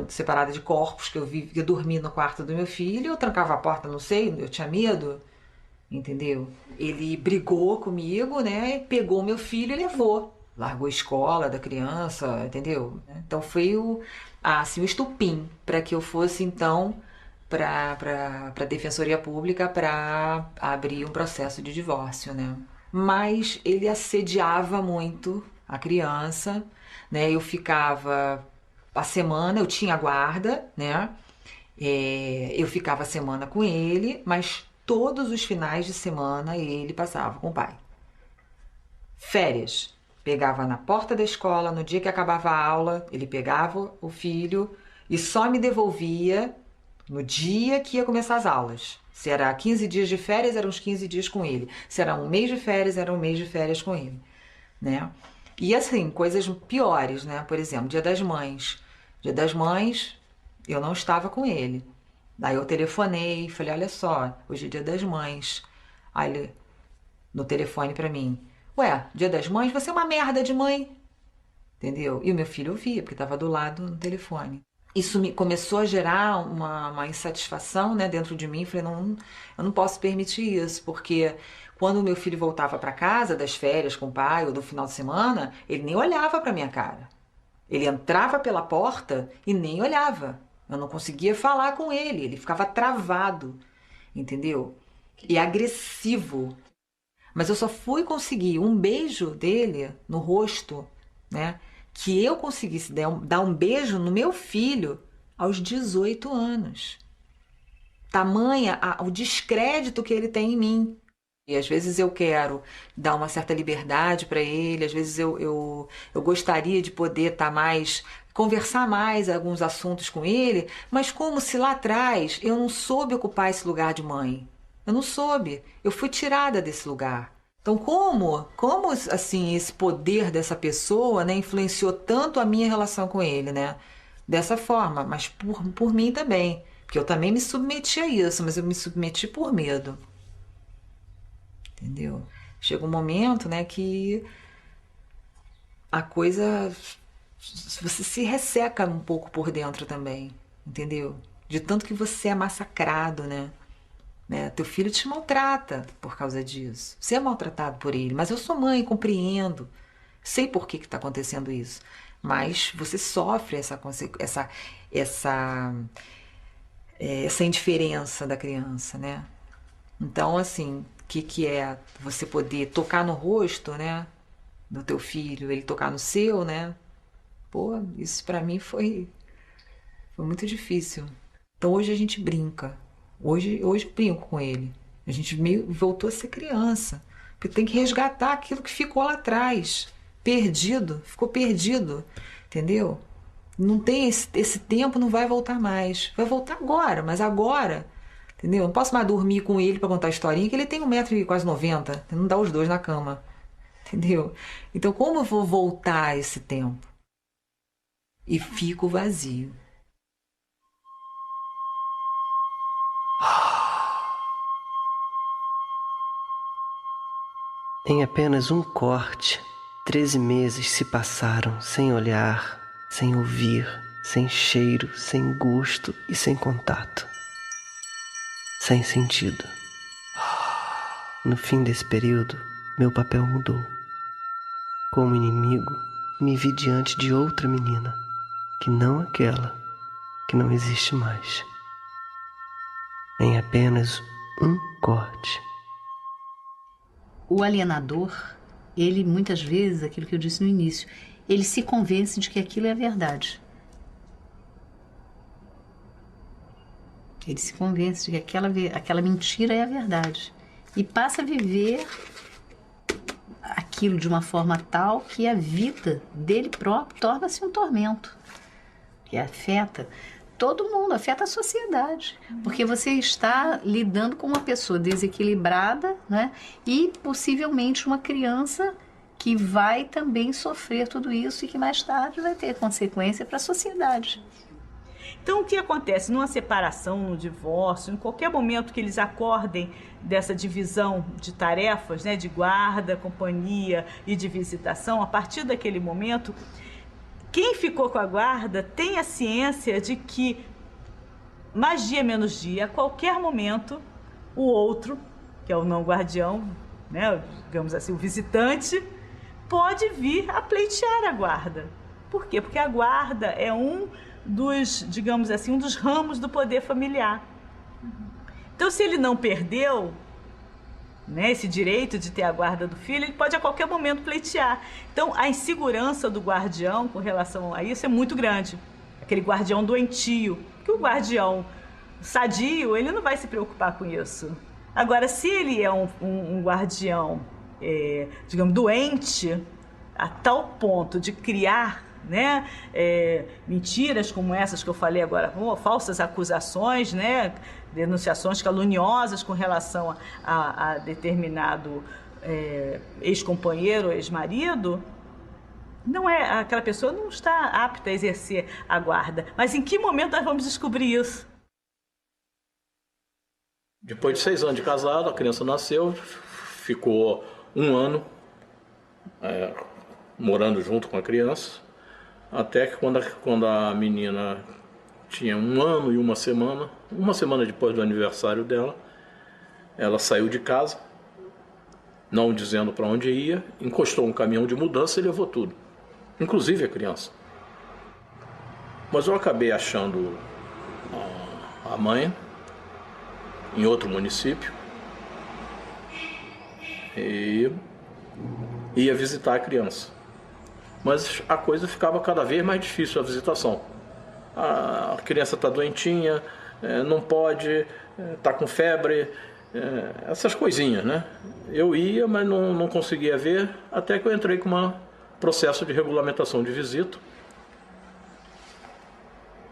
separada de corpos, que eu dormi no quarto do meu filho, eu trancava a porta, não sei, eu tinha medo, entendeu? Ele brigou comigo, né? Pegou meu filho e levou. Largou a escola da criança, entendeu? Então foi o estupim para que eu fosse, então, para a Defensoria Pública para abrir um processo de divórcio, né? Mas ele assediava muito a criança, né? Eu ficava a semana, eu tinha guarda, né? Eu ficava a semana com ele, mas todos os finais de semana ele passava com o pai. Férias. Pegava na porta da escola, no dia que acabava a aula, ele pegava o filho e só me devolvia no dia que ia começar as aulas. Se era 15 dias de férias, eram uns 15 dias com ele. Se era um mês de férias, era um mês de férias com ele, né? E assim, coisas piores, né? Por exemplo, Dia das Mães. Dia das Mães, eu não estava com ele. Daí eu telefonei, falei, olha só, hoje é Dia das Mães. Aí ele, no telefone pra mim, ué, Dia das Mães, você é uma merda de mãe. Entendeu? E o meu filho ouvia, porque estava do lado no telefone. Isso me começou a gerar uma insatisfação, né, dentro de mim. Falei, não, eu não posso permitir isso, porque quando o meu filho voltava para casa das férias com o pai ou do final de semana, ele nem olhava para minha cara. Ele entrava pela porta e nem olhava. Eu não conseguia falar com ele ficava travado, entendeu? E agressivo. Mas eu só fui conseguir um beijo dele no rosto, né? Que eu conseguisse dar um beijo no meu filho aos 18 anos. Tamanha o descrédito que ele tem em mim. E às vezes eu quero dar uma certa liberdade para ele, às vezes eu gostaria de poder conversar mais alguns assuntos com ele, mas como se lá atrás eu não soube ocupar esse lugar de mãe. Eu não soube. Eu fui tirada desse lugar. Então, como assim, esse poder dessa pessoa, né, influenciou tanto a minha relação com ele, né? Dessa forma, mas por mim também. Porque eu também me submeti a isso, mas eu me submeti por medo. Entendeu? Chega um momento, né, que a coisa... Você se resseca um pouco por dentro também, entendeu? De tanto que você é massacrado, né? Teu filho te maltrata por causa disso. Você é maltratado por ele, mas eu sou mãe, compreendo. Sei por que está acontecendo isso. Mas você sofre essa indiferença da criança, né? Então, assim, o que é você poder tocar no rosto, né, do teu filho, ele tocar no seu, né? Pô, isso pra mim foi muito difícil. Então hoje a gente brinca. Hoje eu brinco com ele. A gente meio voltou a ser criança. Porque tem que resgatar aquilo que ficou lá atrás. Perdido. Ficou perdido. Entendeu? Não tem esse tempo, não vai voltar mais. Vai voltar agora, mas agora. Entendeu? Não posso mais dormir com ele para contar a historinha, que ele tem 1,90 m. Não dá os dois na cama. Entendeu? Então como eu vou voltar a esse tempo? E fico vazio. Em apenas um corte, 13 meses se passaram sem olhar, sem ouvir, sem cheiro, sem gosto e sem contato. Sem sentido. No fim desse período, meu papel mudou. Como inimigo, me vi diante de outra menina, que não aquela, que não existe mais. Em apenas um corte. O alienador, ele muitas vezes, aquilo que eu disse no início, ele se convence de que aquilo é a verdade. Ele se convence de que aquela mentira é a verdade. E passa a viver aquilo de uma forma tal que a vida dele próprio torna-se um tormento. Que afeta todo mundo, afeta a sociedade. Porque você está lidando com uma pessoa desequilibrada, né? E possivelmente uma criança que vai também sofrer tudo isso e que mais tarde vai ter consequência para a sociedade. Então, o que acontece numa separação, no divórcio, em qualquer momento que eles acordem dessa divisão de tarefas, né, de guarda, companhia e de visitação, a partir daquele momento, quem ficou com a guarda tem a ciência de que, mais dia menos dia, a qualquer momento, o outro, que é o não guardião, né, digamos assim, o visitante, pode vir a pleitear a guarda. Por quê? Porque a guarda é um dos, digamos assim, um dos ramos do poder familiar. Então, se ele não perdeu, né, esse direito de ter a guarda do filho, ele pode a qualquer momento pleitear. Então, a insegurança do guardião com relação a isso é muito grande. Aquele guardião doentio, que o guardião sadio, ele não vai se preocupar com isso. Agora, se ele é um guardião, digamos, doente, a tal ponto de criar, né, mentiras como essas que eu falei agora, falsas acusações, né, denunciações caluniosas com relação a determinado ex-companheiro ou ex-marido, não é, aquela pessoa não está apta a exercer a guarda. Mas em que momento nós vamos descobrir isso? Depois de 6 anos de casado, a criança nasceu, ficou 1 ano morando junto com a criança, até que quando a menina tinha 1 ano e uma semana depois do aniversário dela, ela saiu de casa, não dizendo para onde ia, encostou um caminhão de mudança e levou tudo, inclusive a criança. Mas eu acabei achando a mãe em outro município e ia visitar a criança. Mas a coisa ficava cada vez mais difícil, a visitação. A criança está doentinha, não pode, está com febre, essas coisinhas, né? Eu ia, mas não conseguia ver, até que eu entrei com um processo de regulamentação de visita.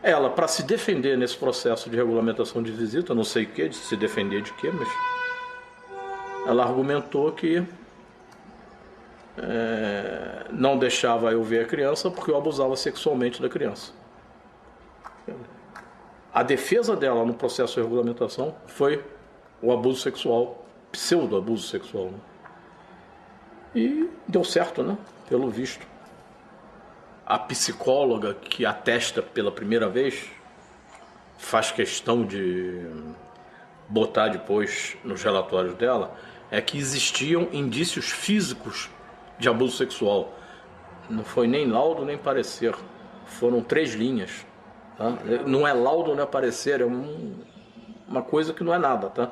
Ela, para se defender nesse processo de regulamentação de visita, não sei o que, de se defender de quê, mas ela argumentou que não deixava eu ver a criança porque eu abusava sexualmente da criança. A defesa dela no processo de regulamentação foi o abuso sexual, pseudo-abuso sexual. Né? E deu certo, né? Pelo visto. A psicóloga que atesta pela primeira vez faz questão de botar depois nos relatórios dela é que existiam indícios físicos de abuso sexual. Não foi nem laudo nem parecer, foram 3 linhas. Tá? Não é laudo, não é parecer, é uma coisa que não é nada, tá?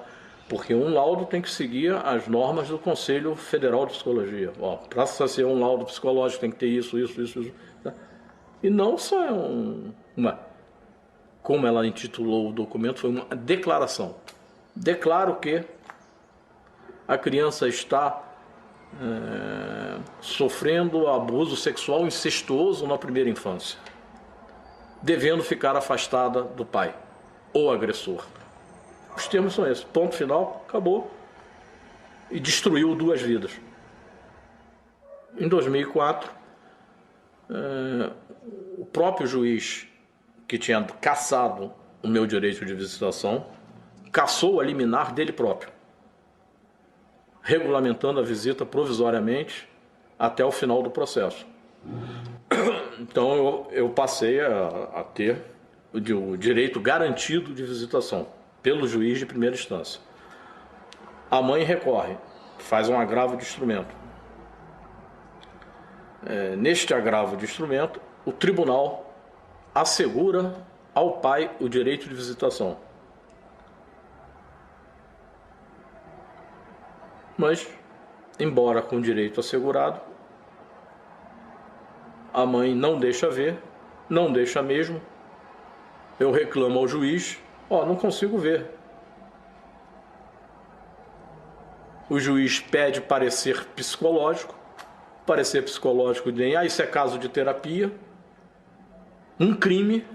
Porque um laudo tem que seguir as normas do Conselho Federal de Psicologia. Para ser um laudo psicológico tem que ter isso. Tá? E não só como ela intitulou o documento, foi uma declaração. Declaro que a criança está sofrendo abuso sexual incestuoso na primeira infância, devendo ficar afastada do pai ou agressor. Os termos são esses. Ponto final, acabou. E destruiu 2 vidas. Em 2004, o próprio juiz que tinha cassado o meu direito de visitação cassou a liminar dele próprio, regulamentando a visita provisoriamente até o final do processo. Então eu passei a ter o direito garantido de visitação pelo juiz de primeira instância. A mãe recorre, faz um agravo de instrumento. Neste agravo de instrumento, o tribunal assegura ao pai o direito de visitação. Mas, embora com direito assegurado, a mãe não deixa ver, não deixa mesmo. Eu reclamo ao juiz, não consigo ver. O juiz pede parecer psicológico de isso é caso de terapia, um crime,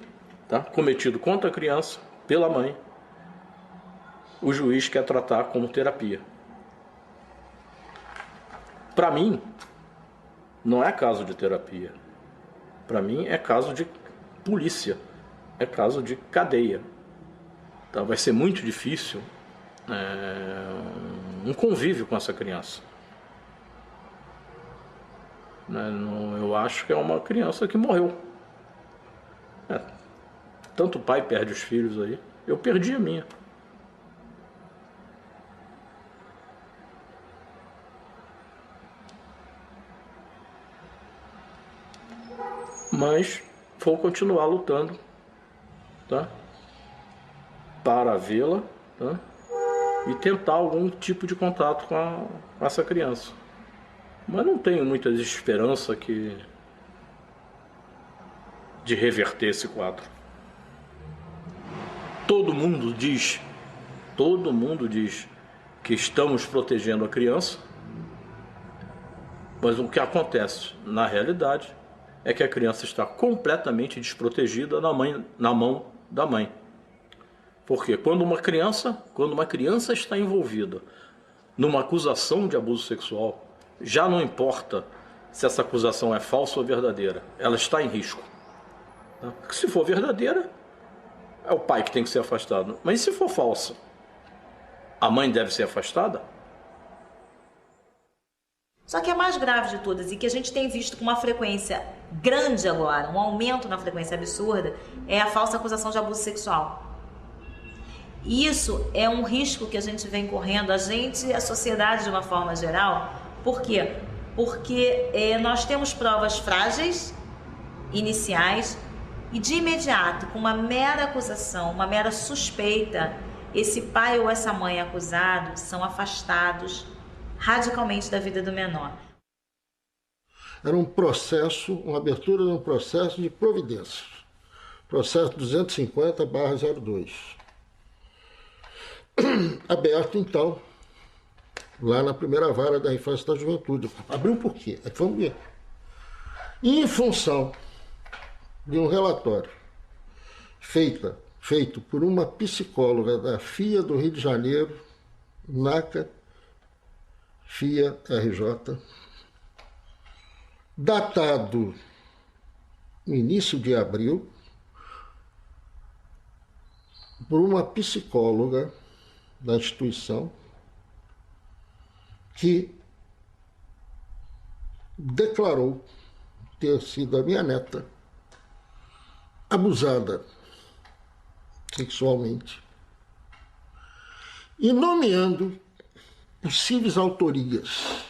tá, cometido contra a criança pela mãe. O juiz quer tratar como terapia. Para mim, não é caso de terapia. Para mim é caso de polícia, é caso de cadeia. Então vai ser muito difícil um convívio com essa criança. Eu acho que é uma criança que morreu. Tanto o pai perde os filhos aí, eu perdi a minha. Mas vou continuar lutando, tá? Para vê-la, tá? E tentar algum tipo de contato com essa criança. Mas não tenho muita esperança de reverter esse quadro. Todo mundo diz que estamos protegendo a criança, mas o que acontece na realidade é que a criança está completamente desprotegida na mão da mãe. Porque quando uma criança está envolvida numa acusação de abuso sexual, já não importa se essa acusação é falsa ou verdadeira, ela está em risco. Porque se for verdadeira, é o pai que tem que ser afastado. Mas e se for falsa? A mãe deve ser afastada? Só que a mais grave de todas, e que a gente tem visto com uma frequência grande agora, um aumento na frequência absurda, é a falsa acusação de abuso sexual. Isso é um risco que a gente vem correndo, a gente e a sociedade de uma forma geral. Por quê? Porque nós temos provas frágeis, iniciais, e de imediato, com uma mera acusação, uma mera suspeita, esse pai ou essa mãe acusado são afastados radicalmente da vida do menor. Era um processo, uma abertura de um processo de providências. Processo 250/02. Aberto, então, lá na primeira vara da infância e da juventude. Abriu por quê? Vamos ver. Em função de um relatório feito por uma psicóloga da FIA do Rio de Janeiro, NACA, FIA RJ, datado no início de abril, por uma psicóloga da instituição que declarou ter sido a minha neta abusada sexualmente e nomeando possíveis autorias.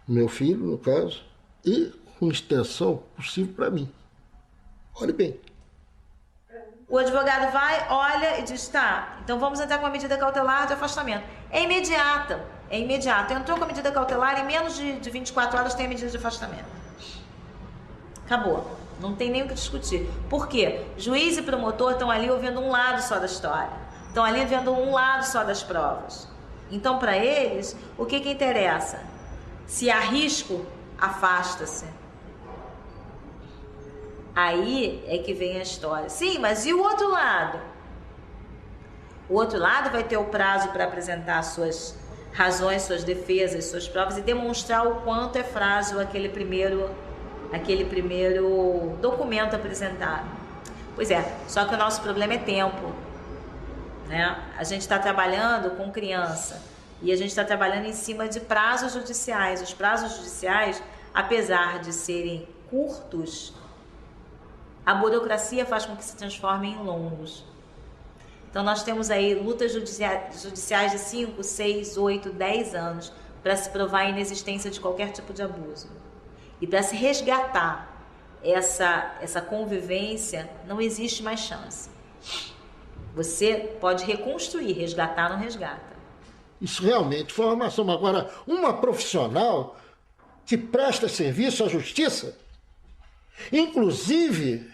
Meu filho, no caso, e com extensão possível para mim. Olhe bem. O advogado vai, olha e diz, tá, então vamos entrar com uma medida cautelar de afastamento. É imediata, é imediato. Entrou com a medida cautelar, em menos de 24 horas tem a medida de afastamento. Acabou. Não tem nem o que discutir. Por quê? Juiz e promotor estão ali ouvindo um lado só da história. Estão ali vendo um lado só das provas. Então, para eles, o que interessa? Se há risco, afasta-se. Aí é que vem a história. Sim, mas e o outro lado? O outro lado vai ter o prazo para apresentar suas razões, suas defesas, suas provas e demonstrar o quanto é frágil aquele primeiro documento apresentado. Pois é, só que o nosso problema é tempo, né? A gente está trabalhando com criança e a gente está trabalhando em cima de prazos judiciais. Os prazos judiciais apesar de serem curtos, a burocracia faz com que se transformem em longos. Então nós temos aí lutas judiciais de 5, 6, 8, 10 anos para se provar a inexistência de qualquer tipo de abuso. E para se resgatar essa convivência, não existe mais chance. Você pode reconstruir, resgatar não resgata. Isso realmente foi uma armação. Agora, uma profissional que presta serviço à justiça, inclusive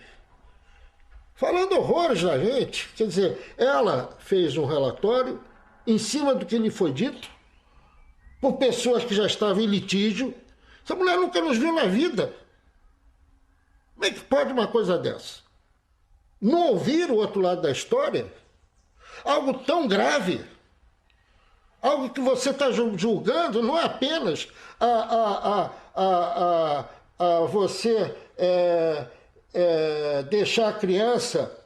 falando horrores da gente, quer dizer, ela fez um relatório em cima do que lhe foi dito por pessoas que já estavam em litígio. Essa mulher nunca nos viu na vida. Como é que pode uma coisa dessa? Não ouvir o outro lado da história? Algo tão grave, algo que você está julgando, não é apenas você deixar a criança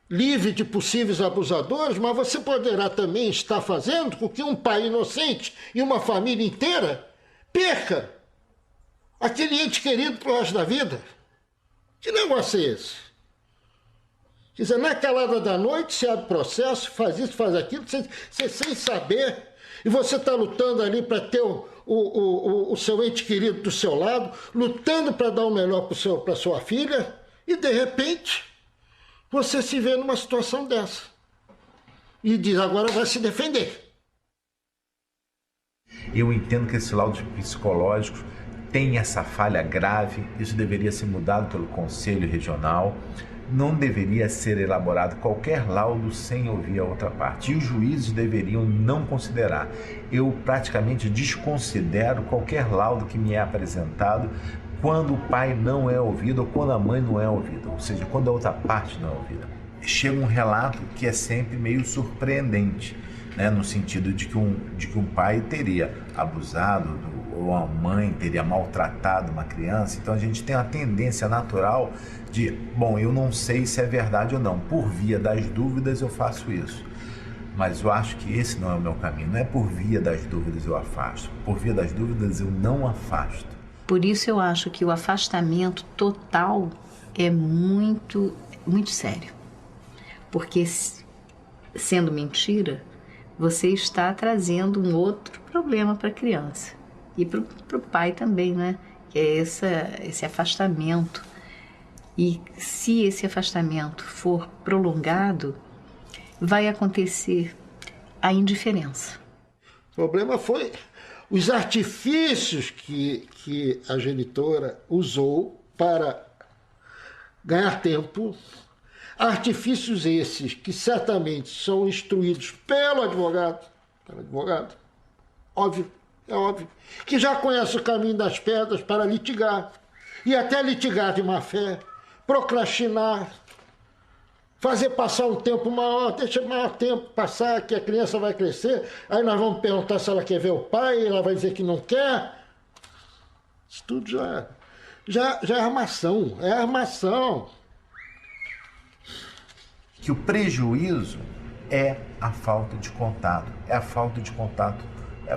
livre de possíveis abusadores, mas você poderá também estar fazendo com que um pai inocente e uma família inteira perca aquele ente querido pro resto da vida. Que negócio é esse? Quer dizer, na calada da noite se abre processo, faz isso, faz aquilo, você sem saber, e você está lutando ali para ter o seu ente querido do seu lado, lutando para dar o melhor para sua filha, e de repente você se vê numa situação dessa. E diz, agora vai se defender. Eu entendo que esse laudo psicológico tem essa falha grave, isso deveria ser mudado pelo Conselho Regional, não deveria ser elaborado qualquer laudo sem ouvir a outra parte. E os juízes deveriam não considerar. Eu praticamente desconsidero qualquer laudo que me é apresentado quando o pai não é ouvido ou quando a mãe não é ouvida, ou seja, quando a outra parte não é ouvida. Chega um relato que é sempre meio surpreendente, né, no sentido de que um pai teria abusado ou a mãe teria maltratado uma criança. Então a gente tem uma tendência natural de, bom, eu não sei se é verdade ou não, por via das dúvidas eu faço isso. Mas eu acho que esse não é o meu caminho, não é por via das dúvidas eu afasto, por via das dúvidas eu não afasto. Por isso eu acho que o afastamento total é muito, muito sério. Porque, sendo mentira, você está trazendo um outro problema para a criança. E para o pai também, né? Que é esse afastamento. E se esse afastamento for prolongado, vai acontecer a indiferença. O problema foi os artifícios que a genitora usou para ganhar tempo. Artifícios esses que certamente são instruídos pelo advogado, óbvio, é óbvio, que já conhece o caminho das pedras para litigar, e até litigar de má fé, procrastinar, fazer passar um tempo maior, deixa maior tempo passar, que a criança vai crescer, aí nós vamos perguntar se ela quer ver o pai, ela vai dizer que não quer. Isso tudo já é armação, Que o prejuízo é a falta de contato,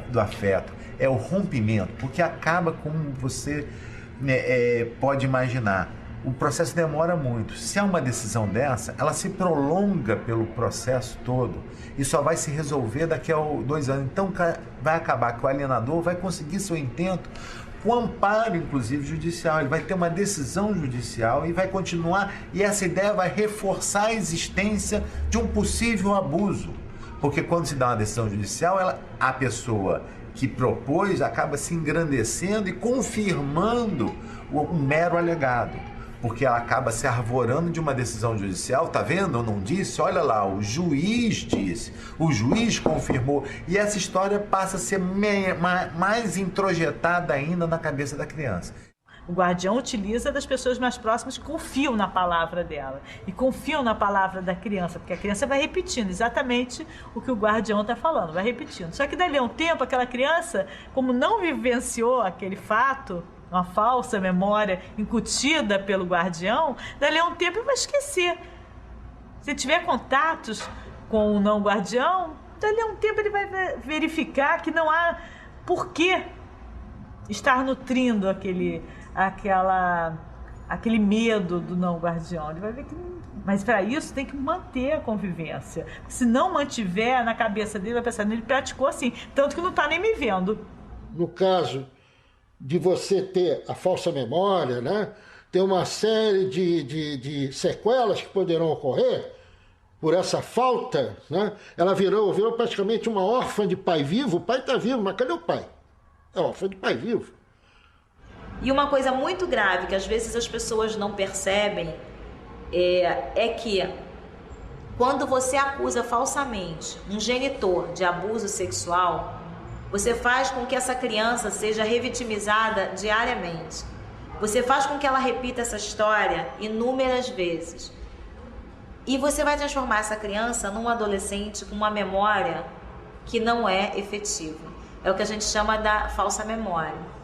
do afeto, é o rompimento, porque acaba, como você pode imaginar, o processo demora muito. Se há uma decisão dessa, ela se prolonga pelo processo todo e só vai se resolver daqui a 2 anos. Então vai acabar que o alienador vai conseguir seu intento com amparo, inclusive, judicial. Ele vai ter uma decisão judicial e vai continuar, e essa ideia vai reforçar a existência de um possível abuso. Porque quando se dá uma decisão judicial, a pessoa que propôs acaba se engrandecendo e confirmando um mero alegado. Porque ela acaba se arvorando de uma decisão judicial, tá vendo? Eu não disse? Olha lá, o juiz disse, o juiz confirmou. E essa história passa a ser mais introjetada ainda na cabeça da criança. O guardião utiliza das pessoas mais próximas que confiam na palavra dela e confiam na palavra da criança, porque a criança vai repetindo exatamente o que o guardião está falando, vai repetindo. Só que dali a um tempo, aquela criança, como não vivenciou aquele fato, uma falsa memória incutida pelo guardião, dali a um tempo ele vai esquecer. Se tiver contatos com o não guardião, dali a um tempo ele vai verificar que não há porquê estar nutrindo aquele medo do não guardião. Ele vai ver que... Mas para isso tem que manter a convivência. Se não mantiver, na cabeça dele vai pensar, ele praticou assim, tanto que não está nem me vendo. No caso de você ter a falsa memória, né? Ter uma série de sequelas que poderão ocorrer por essa falta, né? Ela virou praticamente uma órfã de pai vivo. O pai está vivo, mas cadê o pai? É órfã de pai vivo. E uma coisa muito grave que às vezes as pessoas não percebem é que quando você acusa falsamente um genitor de abuso sexual, você faz com que essa criança seja revitimizada diariamente. Você faz com que ela repita essa história inúmeras vezes. E você vai transformar essa criança num adolescente com uma memória que não é efetiva. É o que a gente chama da falsa memória.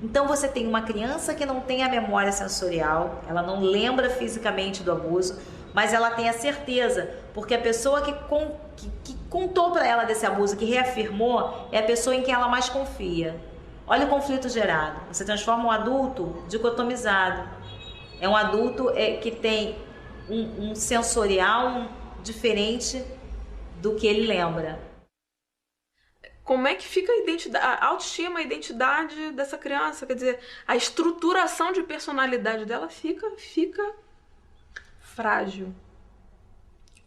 Então você tem uma criança que não tem a memória sensorial, ela não lembra fisicamente do abuso, mas ela tem a certeza, porque a pessoa que contou para ela desse abuso, que reafirmou, é a pessoa em quem ela mais confia. Olha o conflito gerado. Você transforma um adulto dicotomizado. É um adulto que tem um sensorial diferente do que ele lembra. Como é que fica a autoestima, a identidade dessa criança? Quer dizer, a estruturação de personalidade dela fica frágil.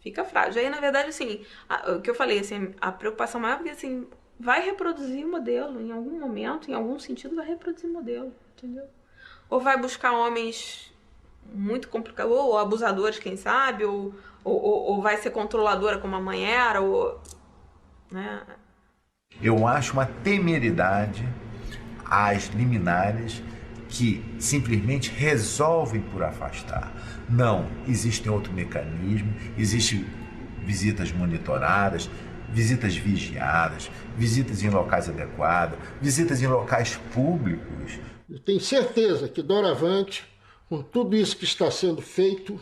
Fica frágil. Aí, na verdade, assim, o que eu falei, assim, a preocupação maior é porque, assim, vai reproduzir o modelo. Em algum momento, em algum sentido, vai reproduzir o modelo, entendeu? Ou vai buscar homens muito complicados, ou abusadores, quem sabe, ou vai ser controladora como a mãe era, ou... né? Eu acho uma temeridade as liminares que simplesmente resolvem por afastar. Não, existe outro mecanismo, existem visitas monitoradas, visitas vigiadas, visitas em locais adequados, visitas em locais públicos. Eu tenho certeza que doravante, com tudo isso que está sendo feito,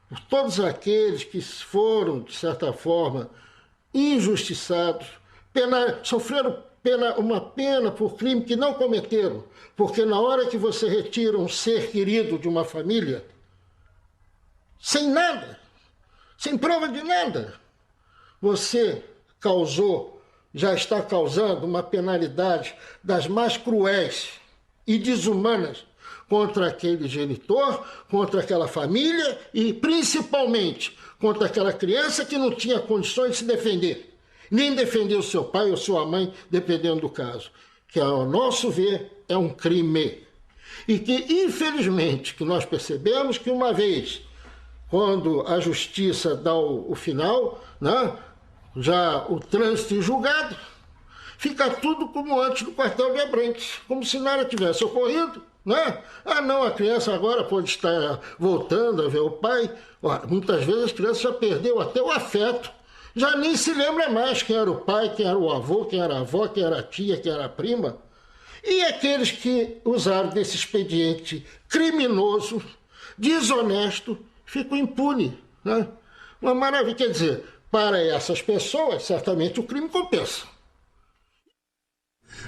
por todos aqueles que foram, de certa forma, injustiçados, sofreram uma pena por crime que não cometeram, porque na hora que você retira um ser querido de uma família, sem nada, sem prova de nada, você já está causando uma penalidade das mais cruéis e desumanas contra aquele genitor, contra aquela família e principalmente contra aquela criança que não tinha condições de se defender. Nem defender o seu pai ou sua mãe, dependendo do caso. Que, ao nosso ver, é um crime. E que, infelizmente, que nós percebemos que uma vez, quando a justiça dá o final, né, já o trânsito julgado, fica tudo como antes do quartel de Abrantes, como se nada tivesse ocorrido. Né? Ah, não, a criança agora pode estar voltando a ver o pai. Muitas vezes a criança já perdeu até o afeto. Já nem se lembra mais quem era o pai, quem era o avô, quem era a avó, quem era a tia, quem era a prima. E aqueles que usaram desse expediente criminoso, desonesto, ficam impunes. Né? Uma maravilha. Quer dizer, para essas pessoas, certamente o crime compensa.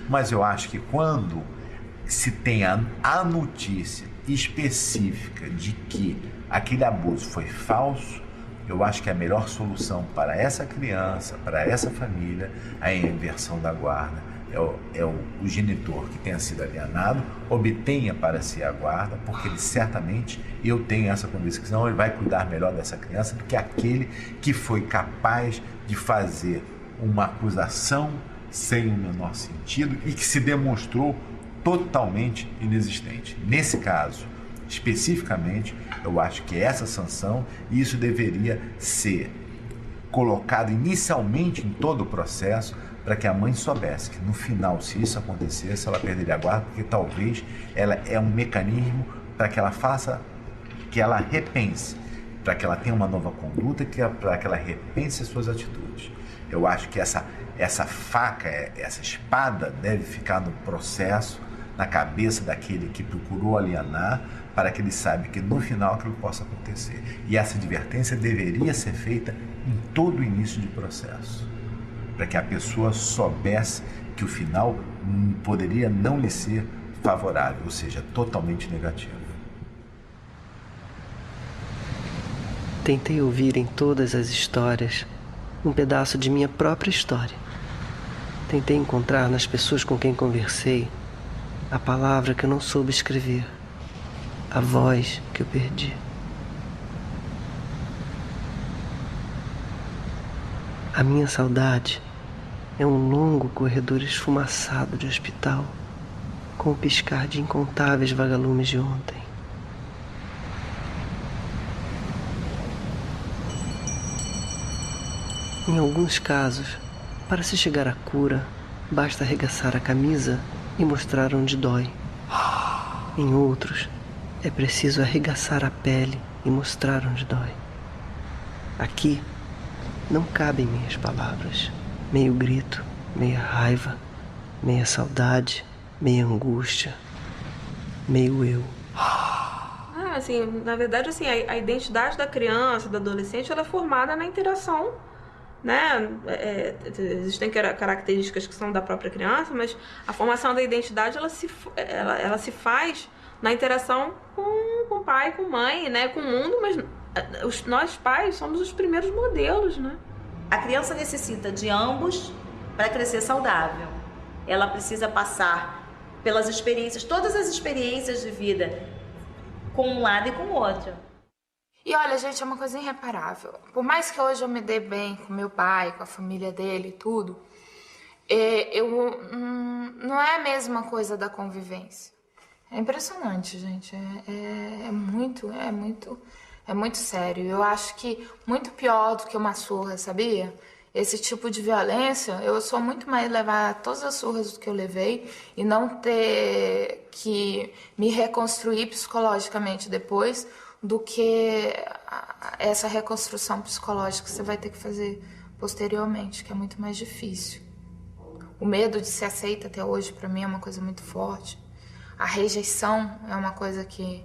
Mas eu acho que quando se tem a notícia específica de que aquele abuso foi falso, eu acho que a melhor solução para essa criança, para essa família, a inversão da guarda. É o genitor que tenha sido alienado, obtenha para si a guarda, porque ele certamente, eu tenho essa convicção, ele vai cuidar melhor dessa criança do que aquele que foi capaz de fazer uma acusação sem o menor sentido e que se demonstrou totalmente inexistente. Nesse caso, especificamente, eu acho que essa sanção, e isso deveria ser colocado inicialmente em todo o processo, para que a mãe soubesse que no final, se isso acontecesse, ela perderia a guarda, porque talvez ela é um mecanismo para que ela faça, que ela repense, para que ela tenha uma nova conduta, para que ela repense as suas atitudes. Eu acho que essa faca, essa espada deve ficar no processo, na cabeça daquele que procurou alienar, para que ele saiba que no final aquilo possa acontecer. E essa advertência deveria ser feita em todo o início de processo. para que a pessoa soubesse que o final poderia não lhe ser favorável, ou seja, totalmente negativo. Tentei ouvir em todas as histórias um pedaço de minha própria história. Tentei encontrar nas pessoas com quem conversei a palavra que eu não soube escrever, a voz que eu perdi. A minha saudade é um longo corredor esfumaçado de hospital, com o piscar de incontáveis vagalumes de ontem. Em alguns casos, para se chegar à cura, basta arregaçar a camisa e mostrar onde dói. Em outros, é preciso arregaçar a pele e mostrar onde dói. Aqui, não cabem minhas palavras. Meio grito, meia raiva, meia saudade, meia angústia, meio eu. Assim, na verdade, assim, a identidade da criança, do adolescente, ela é formada na interação, né? Existem características que são da própria criança, mas a formação da identidade, ela se faz na interação com o pai, com a mãe, né? Com o mundo, mas nós pais somos os primeiros modelos, né? A criança necessita de ambos para crescer saudável. Ela precisa passar pelas experiências, todas as experiências de vida, com um lado e com o outro. E olha, gente, é uma coisa irreparável. Por mais que hoje eu me dê bem com meu pai, com a família dele e tudo, não é a mesma coisa da convivência. É impressionante, gente. É muito sério. Eu acho que muito pior do que uma surra, sabia? Esse tipo de violência, eu sou muito mais levar todas as surras do que eu levei e não ter que me reconstruir psicologicamente depois do que essa reconstrução psicológica que você vai ter que fazer posteriormente, que é muito mais difícil. O medo de ser aceita até hoje, para mim, é uma coisa muito forte. A rejeição é uma coisa que...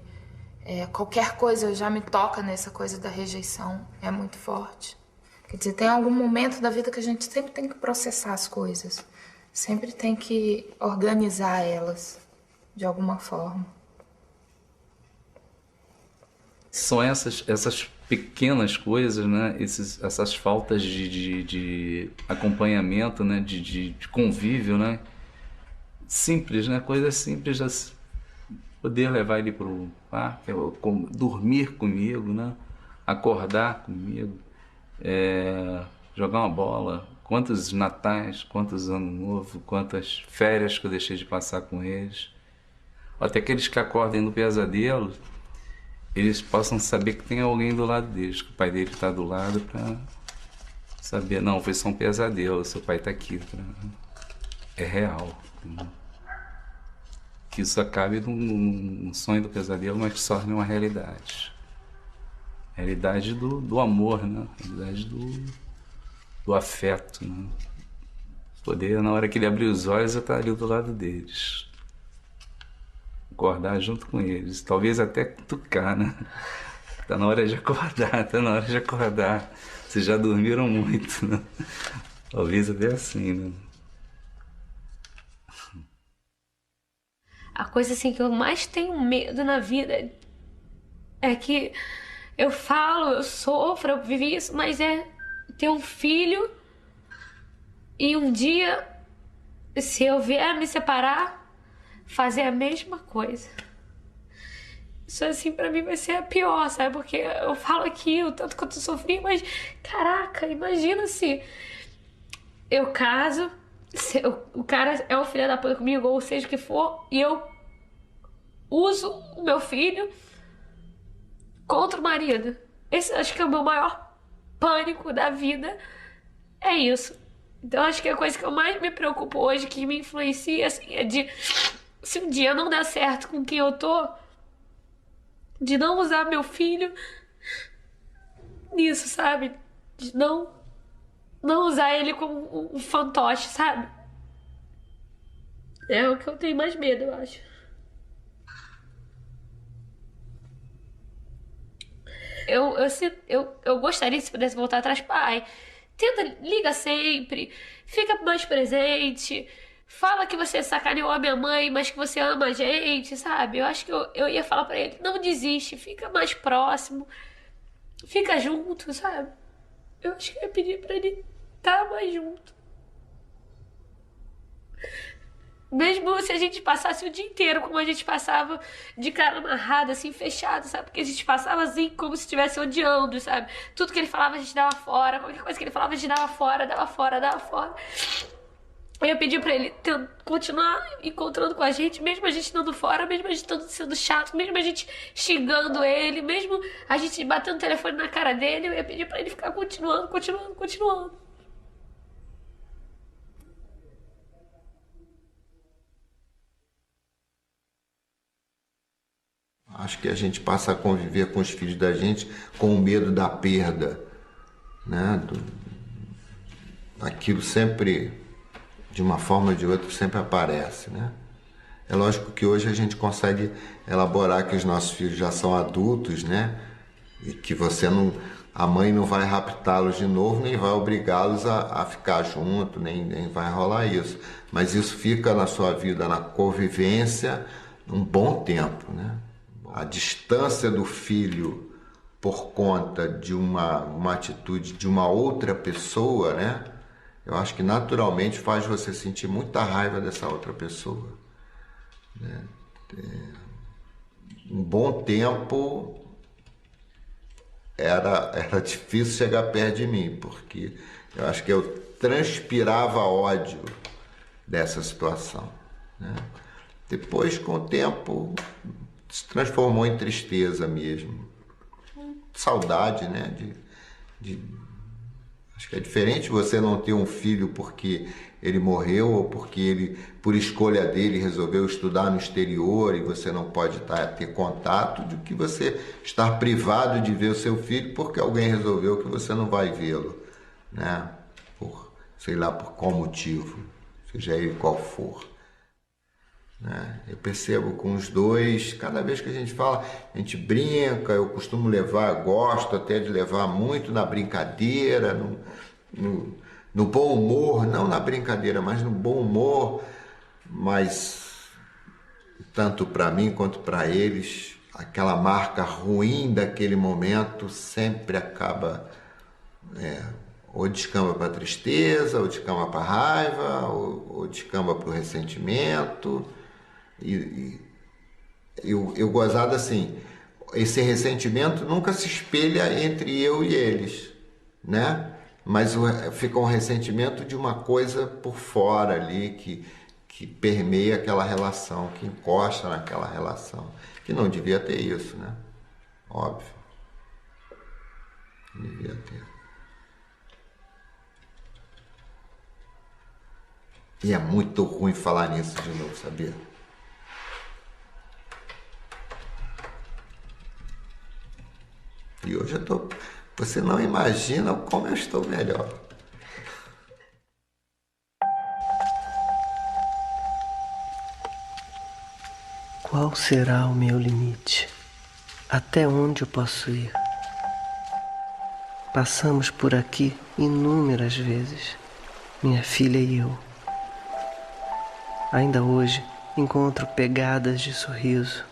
qualquer coisa já me toca nessa coisa da rejeição, é muito forte. Quer dizer, tem algum momento da vida que a gente sempre tem que processar as coisas, sempre tem que organizar elas de alguma forma. São essas pequenas coisas, né? Essas faltas de acompanhamento, né? De convívio, né? Simples, né? Coisas simples, assim. Poder levar ele para o parque, dormir comigo, né? Acordar comigo, jogar uma bola. Quantos natais, quantos anos novo, quantas férias que eu deixei de passar com eles. Até aqueles que acordem no pesadelo, eles possam saber que tem alguém do lado deles, que o pai dele está do lado para saber, não, foi só um pesadelo, seu pai está aqui, é real. Entendeu? Que isso acabe num sonho do pesadelo, mas que se torne uma realidade. Realidade do amor, né? Realidade do afeto, né? Poder, na hora que ele abrir os olhos, eu estar ali do lado deles. Acordar junto com eles, talvez até cutucar, né? Tá na hora de acordar, tá na hora de acordar. Vocês já dormiram muito, né? Talvez até assim, né? A coisa assim que eu mais tenho medo na vida é que eu falo, eu sofro, eu vivi isso, mas é ter um filho e um dia, se eu vier me separar, fazer a mesma coisa. Isso assim pra mim vai ser a pior, sabe? Porque eu falo aqui o tanto que eu sofri, mas caraca, imagina se eu caso, se o cara é um filho da puta comigo, ou seja o que for, e eu uso o meu filho contra o marido. Esse acho que é o meu maior pânico da vida, é isso. Então acho que a coisa que eu mais me preocupo hoje, que me influencia, assim, é de... Se um dia não der certo com quem eu tô, de não usar meu filho nisso, sabe? De não usar ele como um fantoche, sabe? É o que eu tenho mais medo, eu acho. Eu gostaria, se pudesse voltar atrás, pai, liga sempre, fica mais presente, fala que você sacaneou a minha mãe, mas que você ama a gente, sabe? Eu acho que eu ia falar pra ele, não desiste, fica mais próximo, fica junto, sabe? Eu acho que eu ia pedir pra ele estar mais junto. Mesmo se a gente passasse o dia inteiro como a gente passava, de cara amarrada, assim, fechado, sabe? Porque a gente passava assim como se estivesse odiando, sabe? Tudo que ele falava a gente dava fora, qualquer coisa que ele falava a gente dava fora, dava fora, dava fora. Eu pedi pra ele continuar encontrando com a gente, mesmo a gente dando fora, mesmo a gente estando sendo chato, mesmo a gente xingando ele, mesmo a gente batendo o telefone na cara dele, eu ia pedir pra ele ficar continuando. Acho que a gente passa a conviver com os filhos da gente com o medo da perda, né? Aquilo sempre, de uma forma ou de outra, sempre aparece, né? É lógico que hoje a gente consegue elaborar que os nossos filhos já são adultos, né? E que a mãe não vai raptá-los de novo, nem vai obrigá-los a ficar junto, nem vai rolar isso. Mas isso fica na sua vida, na convivência, um bom tempo, né? A distância do filho por conta de uma atitude de uma outra pessoa, né? Eu acho que naturalmente faz você sentir muita raiva dessa outra pessoa, né? Um bom tempo era difícil chegar perto de mim, porque eu acho que eu transpirava ódio dessa situação, né? Depois, com o tempo, se transformou em tristeza mesmo, saudade, né? Acho que é diferente você não ter um filho porque ele morreu ou porque ele, por escolha dele, resolveu estudar no exterior e você não pode ter contato, do que você estar privado de ver o seu filho porque alguém resolveu que você não vai vê-lo, né? Sei lá por qual motivo, seja ele qual for. Eu percebo com os dois, cada vez que a gente fala, a gente brinca, eu costumo gosto até de levar muito na brincadeira, no bom humor, não na brincadeira, mas no bom humor, mas tanto para mim quanto para eles, aquela marca ruim daquele momento sempre acaba, ou descamba para tristeza, ou descamba para raiva, ou descamba para o ressentimento. Eu gozado assim, esse ressentimento nunca se espelha entre eu e eles, né? Mas fica um ressentimento de uma coisa por fora ali que permeia aquela relação, que encosta naquela relação, que não devia ter isso, né? Óbvio. Não devia ter. E é muito ruim falar nisso de novo, sabia? E hoje você não imagina como eu estou melhor. Qual será o meu limite? Até onde eu posso ir? Passamos por aqui inúmeras vezes, minha filha e eu. Ainda hoje encontro pegadas de sorriso.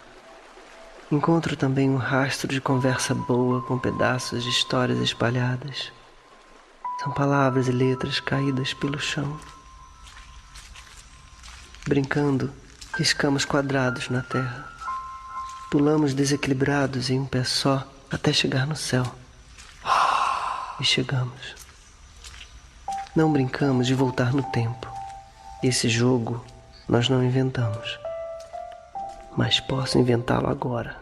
Encontro também um rastro de conversa boa com pedaços de histórias espalhadas. São palavras e letras caídas pelo chão. Brincando, riscamos quadrados na terra. Pulamos desequilibrados em um pé só até chegar no céu. E chegamos. Não brincamos de voltar no tempo. Esse jogo nós não inventamos. Mas posso inventá-lo agora.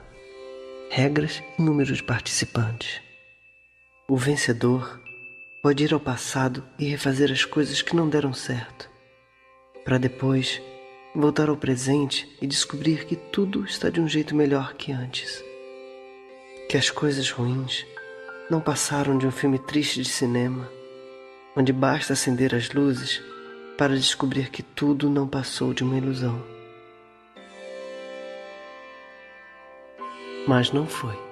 Regras e número de participantes. O vencedor pode ir ao passado e refazer as coisas que não deram certo, para depois voltar ao presente e descobrir que tudo está de um jeito melhor que antes. Que as coisas ruins não passaram de um filme triste de cinema, onde basta acender as luzes para descobrir que tudo não passou de uma ilusão. Mas não foi.